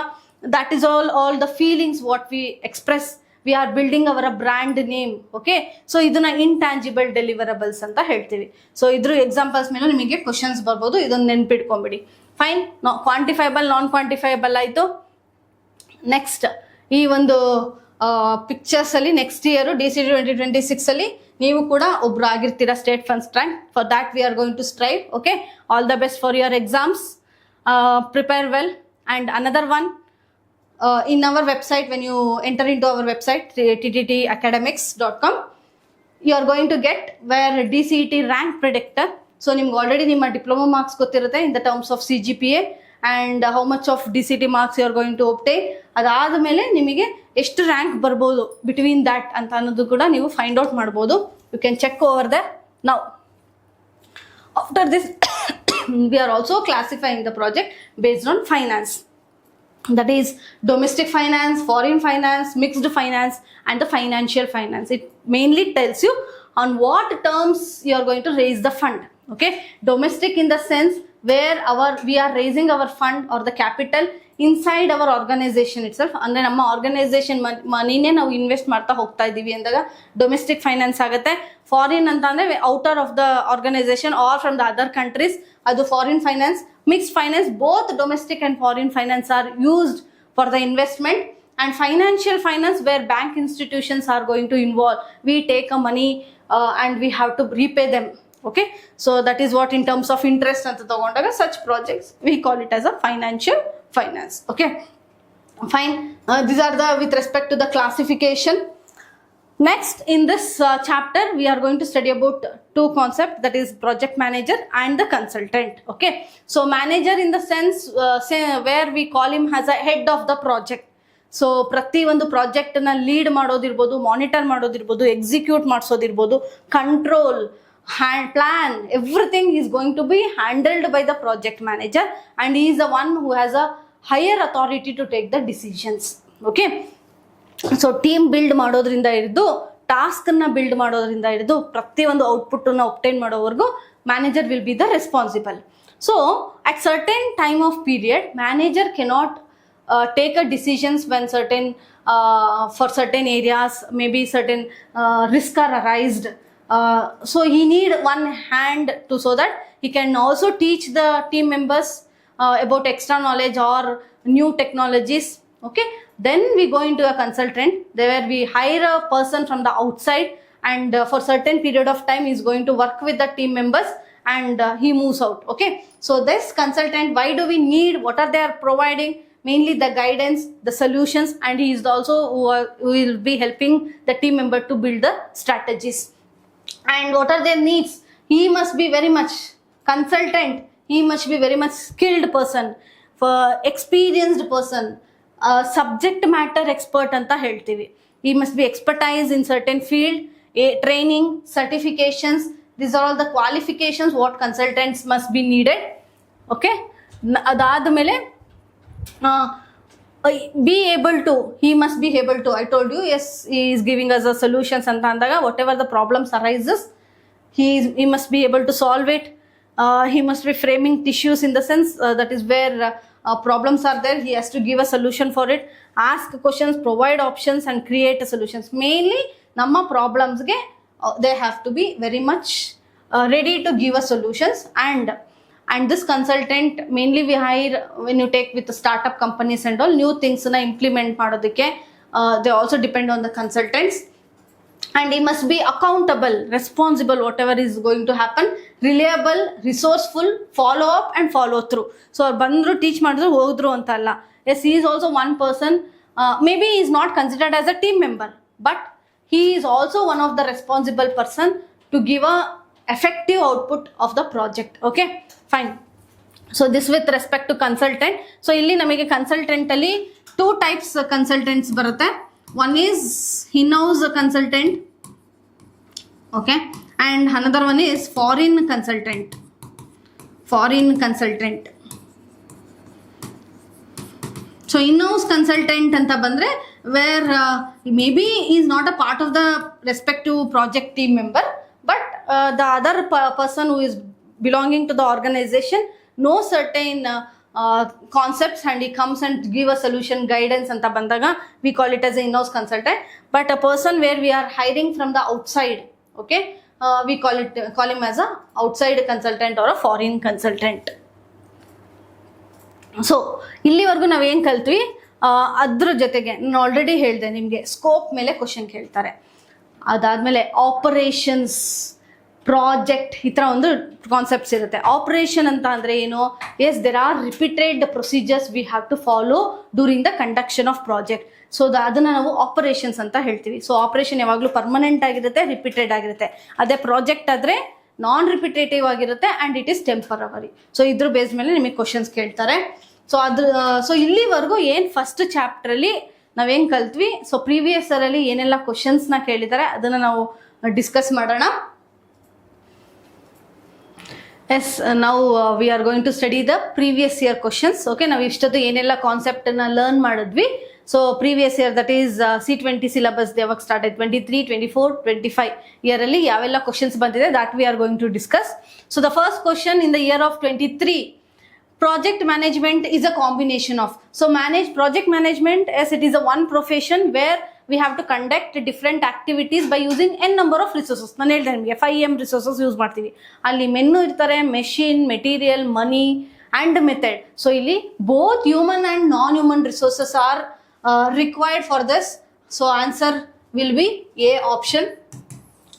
that is all the feelings what we express. We are building our brand name. Okay, so ಇದನ್ನ intangible ಡೆಲಿವರಬಲ್ಸ್ ಅಂತ ಹೇಳ್ತೀವಿ. So ಇದ್ರ examples ಮೇಲೆ ನಿಮಗೆ questions ಬರ್ಬೋದು, ಇದೊಂದು ನೆನ್ಪಿಟ್ಕೊಂಬಿಡಿ. ಫೈನ್. ಕ್ವಾಂಟಿಫೈಬಲ್, ನಾನ್ ಕ್ವಾಂಟಿಫೈಬಲ್ ಆಯಿತು. ನೆಕ್ಸ್ಟ್ ಈ ಒಂದು ಪಿಕ್ಚರ್ಸ್ ಅಲ್ಲಿ ನೆಕ್ಸ್ಟ್ ಇಯರ್ DCET 2026 ಅಲ್ಲಿ ನೀವು ಕೂಡ ಒಬ್ರು ಆಗಿರ್ತೀರಾ state first rank. For that we are going to strive. Okay, all the best for your exams. Prepare well. And another one, in our website, when you enter into our website tttacademics.com, you are going to get where DCET rank predictor. So ನಿಮ್ಗೆ already ನಿಮ್ಮ diploma marks ಗೊತ್ತಿರುತ್ತೆ ಇನ್ the terms of CGPA and how much of DCET marks you are going to obtain. ಅದಾದ ಮೇಲೆ ನಿಮಗೆ ಎಷ್ಟು rank ಬರ್ಬೋದು between that ಅಂತ ಅನ್ನೋದು ಕೂಡ ನೀವು ಫೈಂಡ್ ಔಟ್ ಮಾಡ್ಬೋದು. You can check over there. Now after this we are also classifying the project based on finance, that is domestic finance, foreign finance, mixed finance, and the financial finance. It mainly tells you on what terms you are going to raise the fund. Okay, domestic in the sense where we are raising our fund or the capital inside our organization itself, ಅಂದ್ರೆ ನಮ್ಮ organisation ಮನಿನೇ ನಾವು invest ಮಾಡ್ತಾ ಹೋಗ್ತಾ ಇದೀವಿ ಅಂದಾಗ domestic finance ಆಗುತ್ತೆ. Foreign ಅಂತ ಅಂದ್ರೆ outer of the organisation or from the other countries, ಅದು foreign finance. Mixed finance, both domestic and foreign finance are used for the investment. And financial finance, where bank institutions are going to involve, we take a money and we have to repay them. Okay, so that is what in terms of interest anta tagondaga such projects we call it as a financial finance. Okay, fine. These are the with respect to the classification. Next in this chapter we are going to study about two concepts, that is project manager and the consultant. Okay, so manager in the sense where we call him as a head of the project. So ಪ್ರತಿ ಒಂದು ಪ್ರಾಜೆಕ್ಟ್ನ lead ಮಾಡೋದಿರ್ಬೋದು, monitor ಮಾಡೋದಿರ್ಬೋದು, execute ಮಾಡಿಸೋದಿರ್ಬೋದು, control, plan, everything is going to be handled by the project manager and is the one who has a higher authority to take the decisions. Okay, so team build ಮಾಡೋದ್ರಿಂದ ಹಿಡಿದು ಟಾಸ್ಕನ್ನು build ಮಾಡೋದ್ರಿಂದ ಹಿಡಿದು ಪ್ರತಿಯೊಂದು ಔಟ್ಪುಟ್ಟನ್ನು obtain ಮಾಡೋವರೆಗೂ manager will be the responsible. So at certain time of period manager cannot take a decisions when certain for certain areas maybe certain risk are arised, so he need one hand to, so that he can also teach the team members about extra knowledge or new technologies. Okay, then we go into a consultant, where we hire a person from the outside and for certain period of time he is going to work with the team members and he moves out. Okay, so this consultant, why do we need, what are they are providing? Mainly the guidance, the solutions, and he is also who will be helping the team member to build the strategies. And what are their needs? He must be very much consultant, he must be very much skilled person, for experienced person, subject matter expert anta heltivi. He must be expertise in certain field, training, certifications. These are all the qualifications what consultants must be needed. Okay, adad mele be able to, he must be able to, I told you, yes, he is giving us a solutions anta andaga whatever the problems arises, he must be able to solve it. He must be framing tissues in the sense that is where problems are there, he has to give a solution for it, ask questions, provide options and create solutions. Mainly namma problems ge they have to be very much ready to give us solutions. And this consultant mainly we hire when you take with the startup companies and all, new things na implement ಮಾಡೋದಕ್ಕೆ they also depend on the consultants. And he must be accountable, responsible, whatever is going to happen, reliable, resourceful, follow up and follow through. So ಬಂದ್ರು teach ಮಾಡಿದ್ರು ಹೋದ್ರು ಅಂತ ಅಲ್ಲ. Yes, he is also one person, maybe he is not considered as a team member, but he is also one of the responsible person to give a effective output of the project. Okay, fine. So this with respect to consultant. So illi namage consultant alli two types consultants barutte. One is in-house consultant, okay, and another one is foreign consultant. So in-house consultant anta bandre, where maybe he is not a part of the respective project team member, but the other person who is belonging to the organization knows certain concepts and he comes and give a solution, guidance anta bandaga we call it as a in-house consultant. But a person where we are hiring from the outside, okay, we call him as a outside consultant or a foreign consultant. So ಇಲ್ಲಿವರೆಗೂ ನಾವೇನು ಕಲ್ತ್ವಿ, ಅದ್ರ ಜೊತೆಗೆ ನಾನು already ಹೇಳಿದೆ ನಿಮಗೆ scope ಮೇಲೆ question ಕೇಳ್ತಾರೆ. ಅದಾದಮೇಲೆ ಆಪರೇಷನ್ಸ್, ಪ್ರಾಜೆಕ್ಟ್, ಈ ಥರ ಒಂದು ಕಾನ್ಸೆಪ್ಟ್ಸ್ ಇರುತ್ತೆ. ಆಪರೇಷನ್ ಅಂತ ಅಂದರೆ ಏನು? Yes, there are repeated procedures we have to follow during the conduction of project. So ಅದನ್ನು ನಾವು ಆಪರೇಷನ್ಸ್ ಅಂತ ಹೇಳ್ತೀವಿ. ಸೊ ಆಪರೇಷನ್ ಯಾವಾಗಲೂ ಪರ್ಮನೆಂಟ್ ಆಗಿರುತ್ತೆ, ರಿಪೀಟೆಡ್ ಆಗಿರುತ್ತೆ. ಅದೇ ಪ್ರಾಜೆಕ್ಟ್ ಆದರೆ ನಾನ್ ರಿಪಿಟೇಟಿವ್ ಆಗಿರುತ್ತೆ and it is temporary. So ಇದ್ರ ಬೇಸ್ ಮೇಲೆ ನಿಮಗೆ ಕ್ವಶನ್ಸ್ ಕೇಳ್ತಾರೆ. ಸೊ ಇಲ್ಲಿವರೆಗೂ ಏನು ಫಸ್ಟ್ ಚಾಪ್ಟ್ರಲ್ಲಿ ನಾವೇನು ಕಲ್ತ್ವಿ. ಸೊ ಪ್ರೀವಿಯಸ್ ಇಯರಲ್ಲಿ ಏನೆಲ್ಲ ಕ್ವಶನ್ಸ್ನ ಕೇಳಿದ್ದಾರೆ ಅದನ್ನು ನಾವು ಡಿಸ್ಕಸ್ ಮಾಡೋಣ. ಎಸ್, ನಾವು we are going to study the previous year questions. Okay, ನಾವು ಇಷ್ಟೊತ್ತು ಏನೆಲ್ಲ ಕಾನ್ಸೆಪ್ಟನ್ನು ಲರ್ನ್ ಮಾಡಿದ್ವಿ. So previous year that is C20 syllabus ಯಾವಾಗ ಸ್ಟಾರ್ಟ್ ಆಯ್ತು, 23, 24, 25 ಇಯರಲ್ಲಿ ಯಾವೆಲ್ಲ ಕ್ವಶನ್ಸ್ ಬಂದಿದೆ that we are going to discuss. So the first question in the year of 23, project management is a combination of. So project management, as it is a one profession where we have to conduct different activities by using n number of resources. ನಾನು ಹೇಳ್ದೆ ನಿಮಗೆ 5M resources use ಮಾಡ್ತೀವಿ. ಅಲ್ಲಿ ಮೆನ್ನು ಇರ್ತಾರೆ, machine, material, money and method. So ಇಲ್ಲಿ both human and non human resources are required for this. So answer will be A option.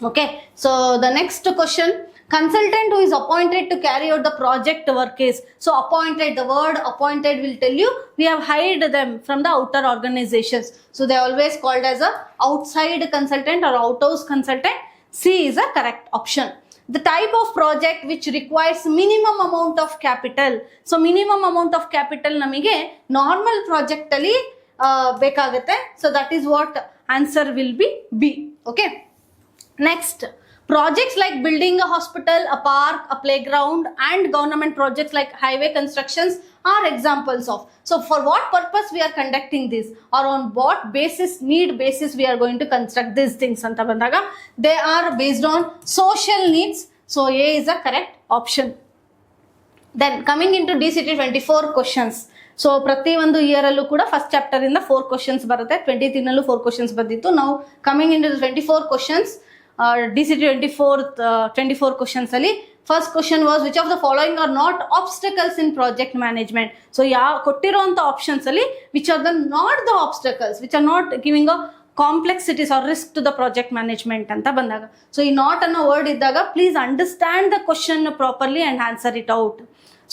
Okay, so the next question, consultant who is appointed to carry out the project work is. So appointed, the word appointed will tell you we have hired them from the outer organizations. So they are always called as a outside consultant or outhouse consultant. C is a correct option. The type of project which requires minimum amount of capital. So minimum amount of capital namige normal project ali ಬೇಕಾಗುತ್ತೆ. So that is what answer will be B. Okay, next, projects like building a hospital, a park, a playground and government projects like highway constructions are examples of. So for what purpose we are conducting this, or on what basis, need basis we are going to construct these things anta bandaga they are based on social needs. So A is a correct option. Then coming into DCT 24 questions. So ಪ್ರತಿ ಒಂದು year ಅಲ್ಲೂ ಕೂಡ first chapter ಇಂದ 4 questions ಬರುತ್ತೆ. 23ನಲ್ಲೂ 4 questions ಬಂದಿತ್ತು. ನಾವು coming in to 24 questions, DCT 24 questions ಅಲ್ಲಿ first question was which of the following are not obstacles in project management. So ಕೊಟ್ಟಿರುವಂತ ಆಪ್ಷನ್ಸ್ ಅಲ್ಲಿ which are the not the obstacles which are not giving a complexities or risk to the project management ಅಂತ ಬಂದಾಗ, so ಈ not ಅನ್ನೋ word ಇದ್ದಾಗ please understand the question properly and answer it out.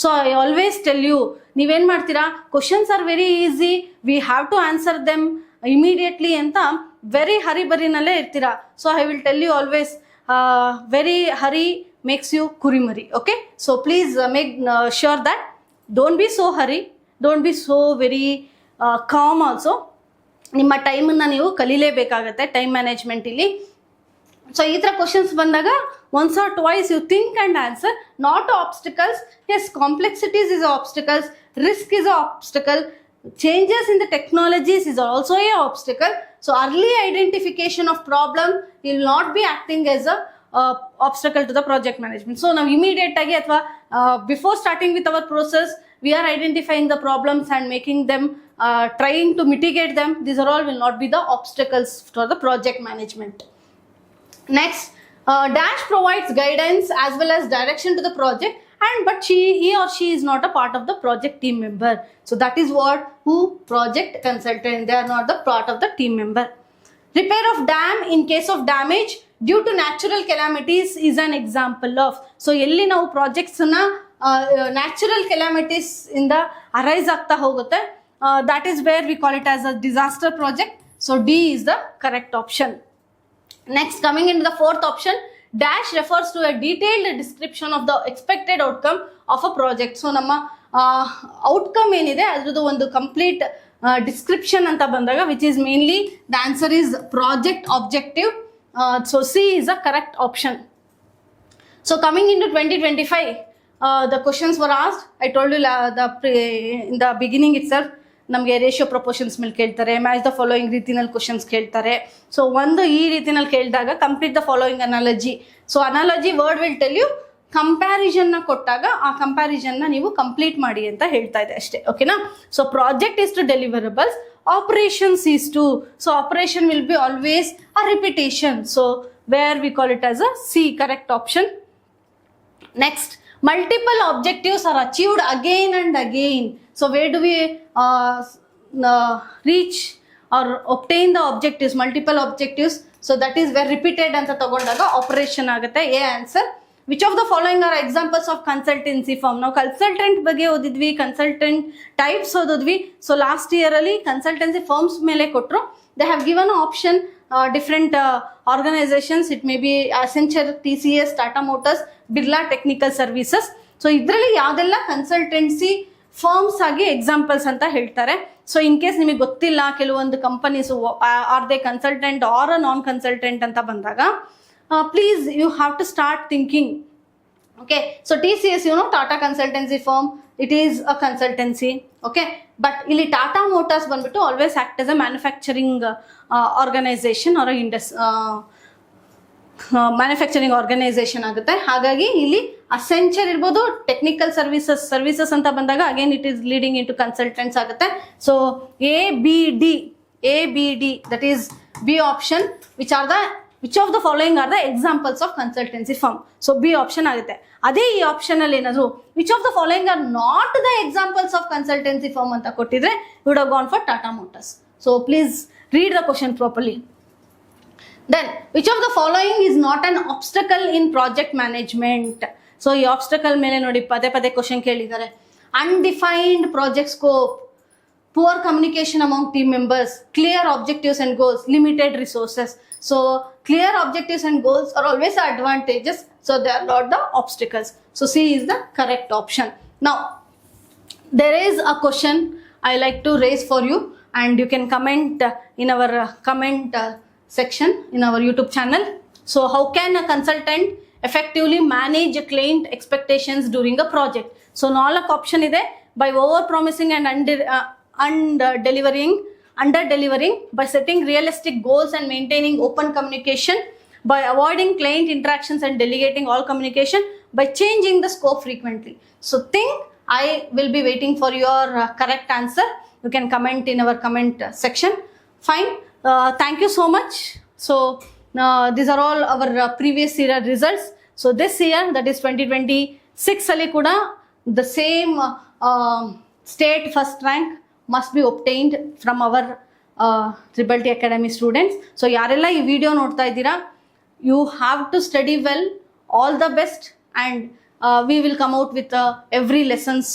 So I always tell you, ನೀವೇನು ಮಾಡ್ತೀರಾ, questions are very easy, we have to answer them immediately ಅಂತ very ಹರಿಬರಿನಲ್ಲೇ ಇರ್ತೀರಾ. So I will tell you always, very hurry makes you ಕುರಿಮರಿ. Okay, so please make sure that don't be so hurry, don't be so very calm also. ನಿಮ್ಮ ಟೈಮನ್ನು ನೀವು ಕಲೀಲೇಬೇಕಾಗತ್ತೆ time management ಇಲ್ಲಿ. So ಈ ಥರ ಕ್ವಶನ್ಸ್ ಬಂದಾಗ once or twice you think and answer, not obstacles. Yes, complexities is obstacles, risk is an obstacle, changes in the technologies is also a obstacle. So early identification of problem will not be acting as a obstacle to the project management. So now immediate agi athwa before starting with our process we are identifying the problems and making them trying to mitigate them. These are all will not be the obstacles for the project management. Next, Dash provides guidance as well as direction to the project, but he or she is not a part of the project team member. So that is what project consultant, they are not the part of the team member. Repair of dam in case of damage due to natural calamities is an example of. So elli ನಾವು projects na natural calamities ಇಂದ arise ಆಗ್ತಾ ಹೋಗುತ್ತೆ, that is where we call it as a disaster project. So D is the correct option. Next, coming into the fourth option, dash refers to a detailed description of the expected outcome of a project. So ನಮ್ಮ outcome ಏನಿದೆ ಅದ್ರದ್ದು ಒಂದು complete description ಅಂತ ಬಂದಾಗ which is mainly the answer is project objective. So C is the correct option. So coming into 2025, the questions were asked. I told you in the beginning itself, ನಮಗೆ ratio proportions ಮೇಲೆ ಕೇಳ್ತಾರೆ, match the following ರೀತಿನಲ್ಲಿ questions ಕೇಳ್ತಾರೆ. So ಒಂದು ಈ ರೀತಿನಲ್ಲಿ ಕೇಳಿದಾಗ complete the following analogy. So analogy word will tell you, ಕಂಪ್ಯಾರಿಸನ್ನ ಕೊಟ್ಟಾಗ ಆ ಕಂಪ್ಯಾರಿಸನ್ನ ನೀವು ಕಂಪ್ಲೀಟ್ ಮಾಡಿ ಅಂತ ಹೇಳ್ತಾ ಇದೆ ಅಷ್ಟೇ. ಓಕೆನಾ? So project is to deliverables, operations is to. So operation will be always a repetition. So where we call it as a C, correct option. Next, multiple objectives are achieved again and again. So where do we reach or obtain the objectives, multiple objectives? So that is where repeated anta tagondaga operation agutte. A answer. Which of the following are examples of consultancy firm? Now consultant ಬಗ್ಗೆ ಓದಿದ್ವಿ, consultant types ಓದಿದ್ವಿ. So last year ಅಲ್ಲಿ consultancy firms ಮೇಲೆ ಕೊಟ್ಟರು. They have given an option, different organizations. It may be Accenture, TCS, Tata Motors, Birla Technical Services. So ಇದರಲ್ಲಿ ಯಾವ್ದೆಲ್ಲ consultancy firms ಆಗಿ examples ಅಂತ ಹೇಳ್ತಾರೆ. So in case ನಿಮಗೆ ಗೊತ್ತಿಲ್ಲ ಕೆಲವೊಂದು companies are they consultant or non consultant ಅಂತ ಬಂದಾಗ please you have to start thinking. Okay, so TCS, Tata Consultancy Firm, it is a consultancy. Okay, but ಇಲ್ಲಿ Tata Motors ಬಂದ್ಬಿಟ್ಟು always act as a manufacturing organization or manufacturing organisation ಆಗುತ್ತೆ. ಹಾಗಾಗಿ ಇಲ್ಲಿ Accenture ಇರ್ಬೋದು, technical services ಅಂತ ಬಂದಾಗ again it is leading in to consultants ಆಗುತ್ತೆ. So ABD that is B option, which of the following are the examples of consultancy firm. So B option ಆಗುತ್ತೆ. ಅದೇ ಈ ಆಪ್ಷನ್ ಅಲ್ಲಿ ಏನಾದ್ರು which of the following are not the examples of consultancy firm ಅಂತ ಕೊಟ್ಟಿದ್ರೆ you would have gone for Tata Motors. So please read the question properly. Then which of the following is not an obstacle in project management? So ಈ obstacle ಮೇಲೆ ನೋಡಿ ಪದೇ question ಕೇಳಿದ್ದಾರೆ. Undefined project scope, poor communication among team members, clear objectives and goals, limited resources. So clear objectives and goals are always advantages, so they are not the obstacles. So C is the correct option. Now there is a question I like to raise for you, and you can comment in our comment section in our YouTube channel. So how can a consultant effectively manage a client expectations during a project? So ನಾಲ್ಕು option ಇದೆ. By over promising and under delivering, by setting realistic goals and maintaining open communication, by avoiding client interactions and delegating all communication, by changing the scope frequently. So I will be waiting for your correct answer. You can comment in our comment section. Fine. Thank you so much. So these are all our previous year results. So this year, that is 2026 ಅಲ್ಲಿ ಕೂಡ the same state first rank must be obtained from our Triple T Academy students. So ಯಾರೆಲ್ಲ ಈ video ನೋಡ್ತಾ ಇದ್ದೀರಾ, you have to study well. All the best, and we will come out with every lessons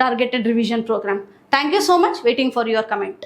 targeted revision program. Thank you so much. Waiting for your comment.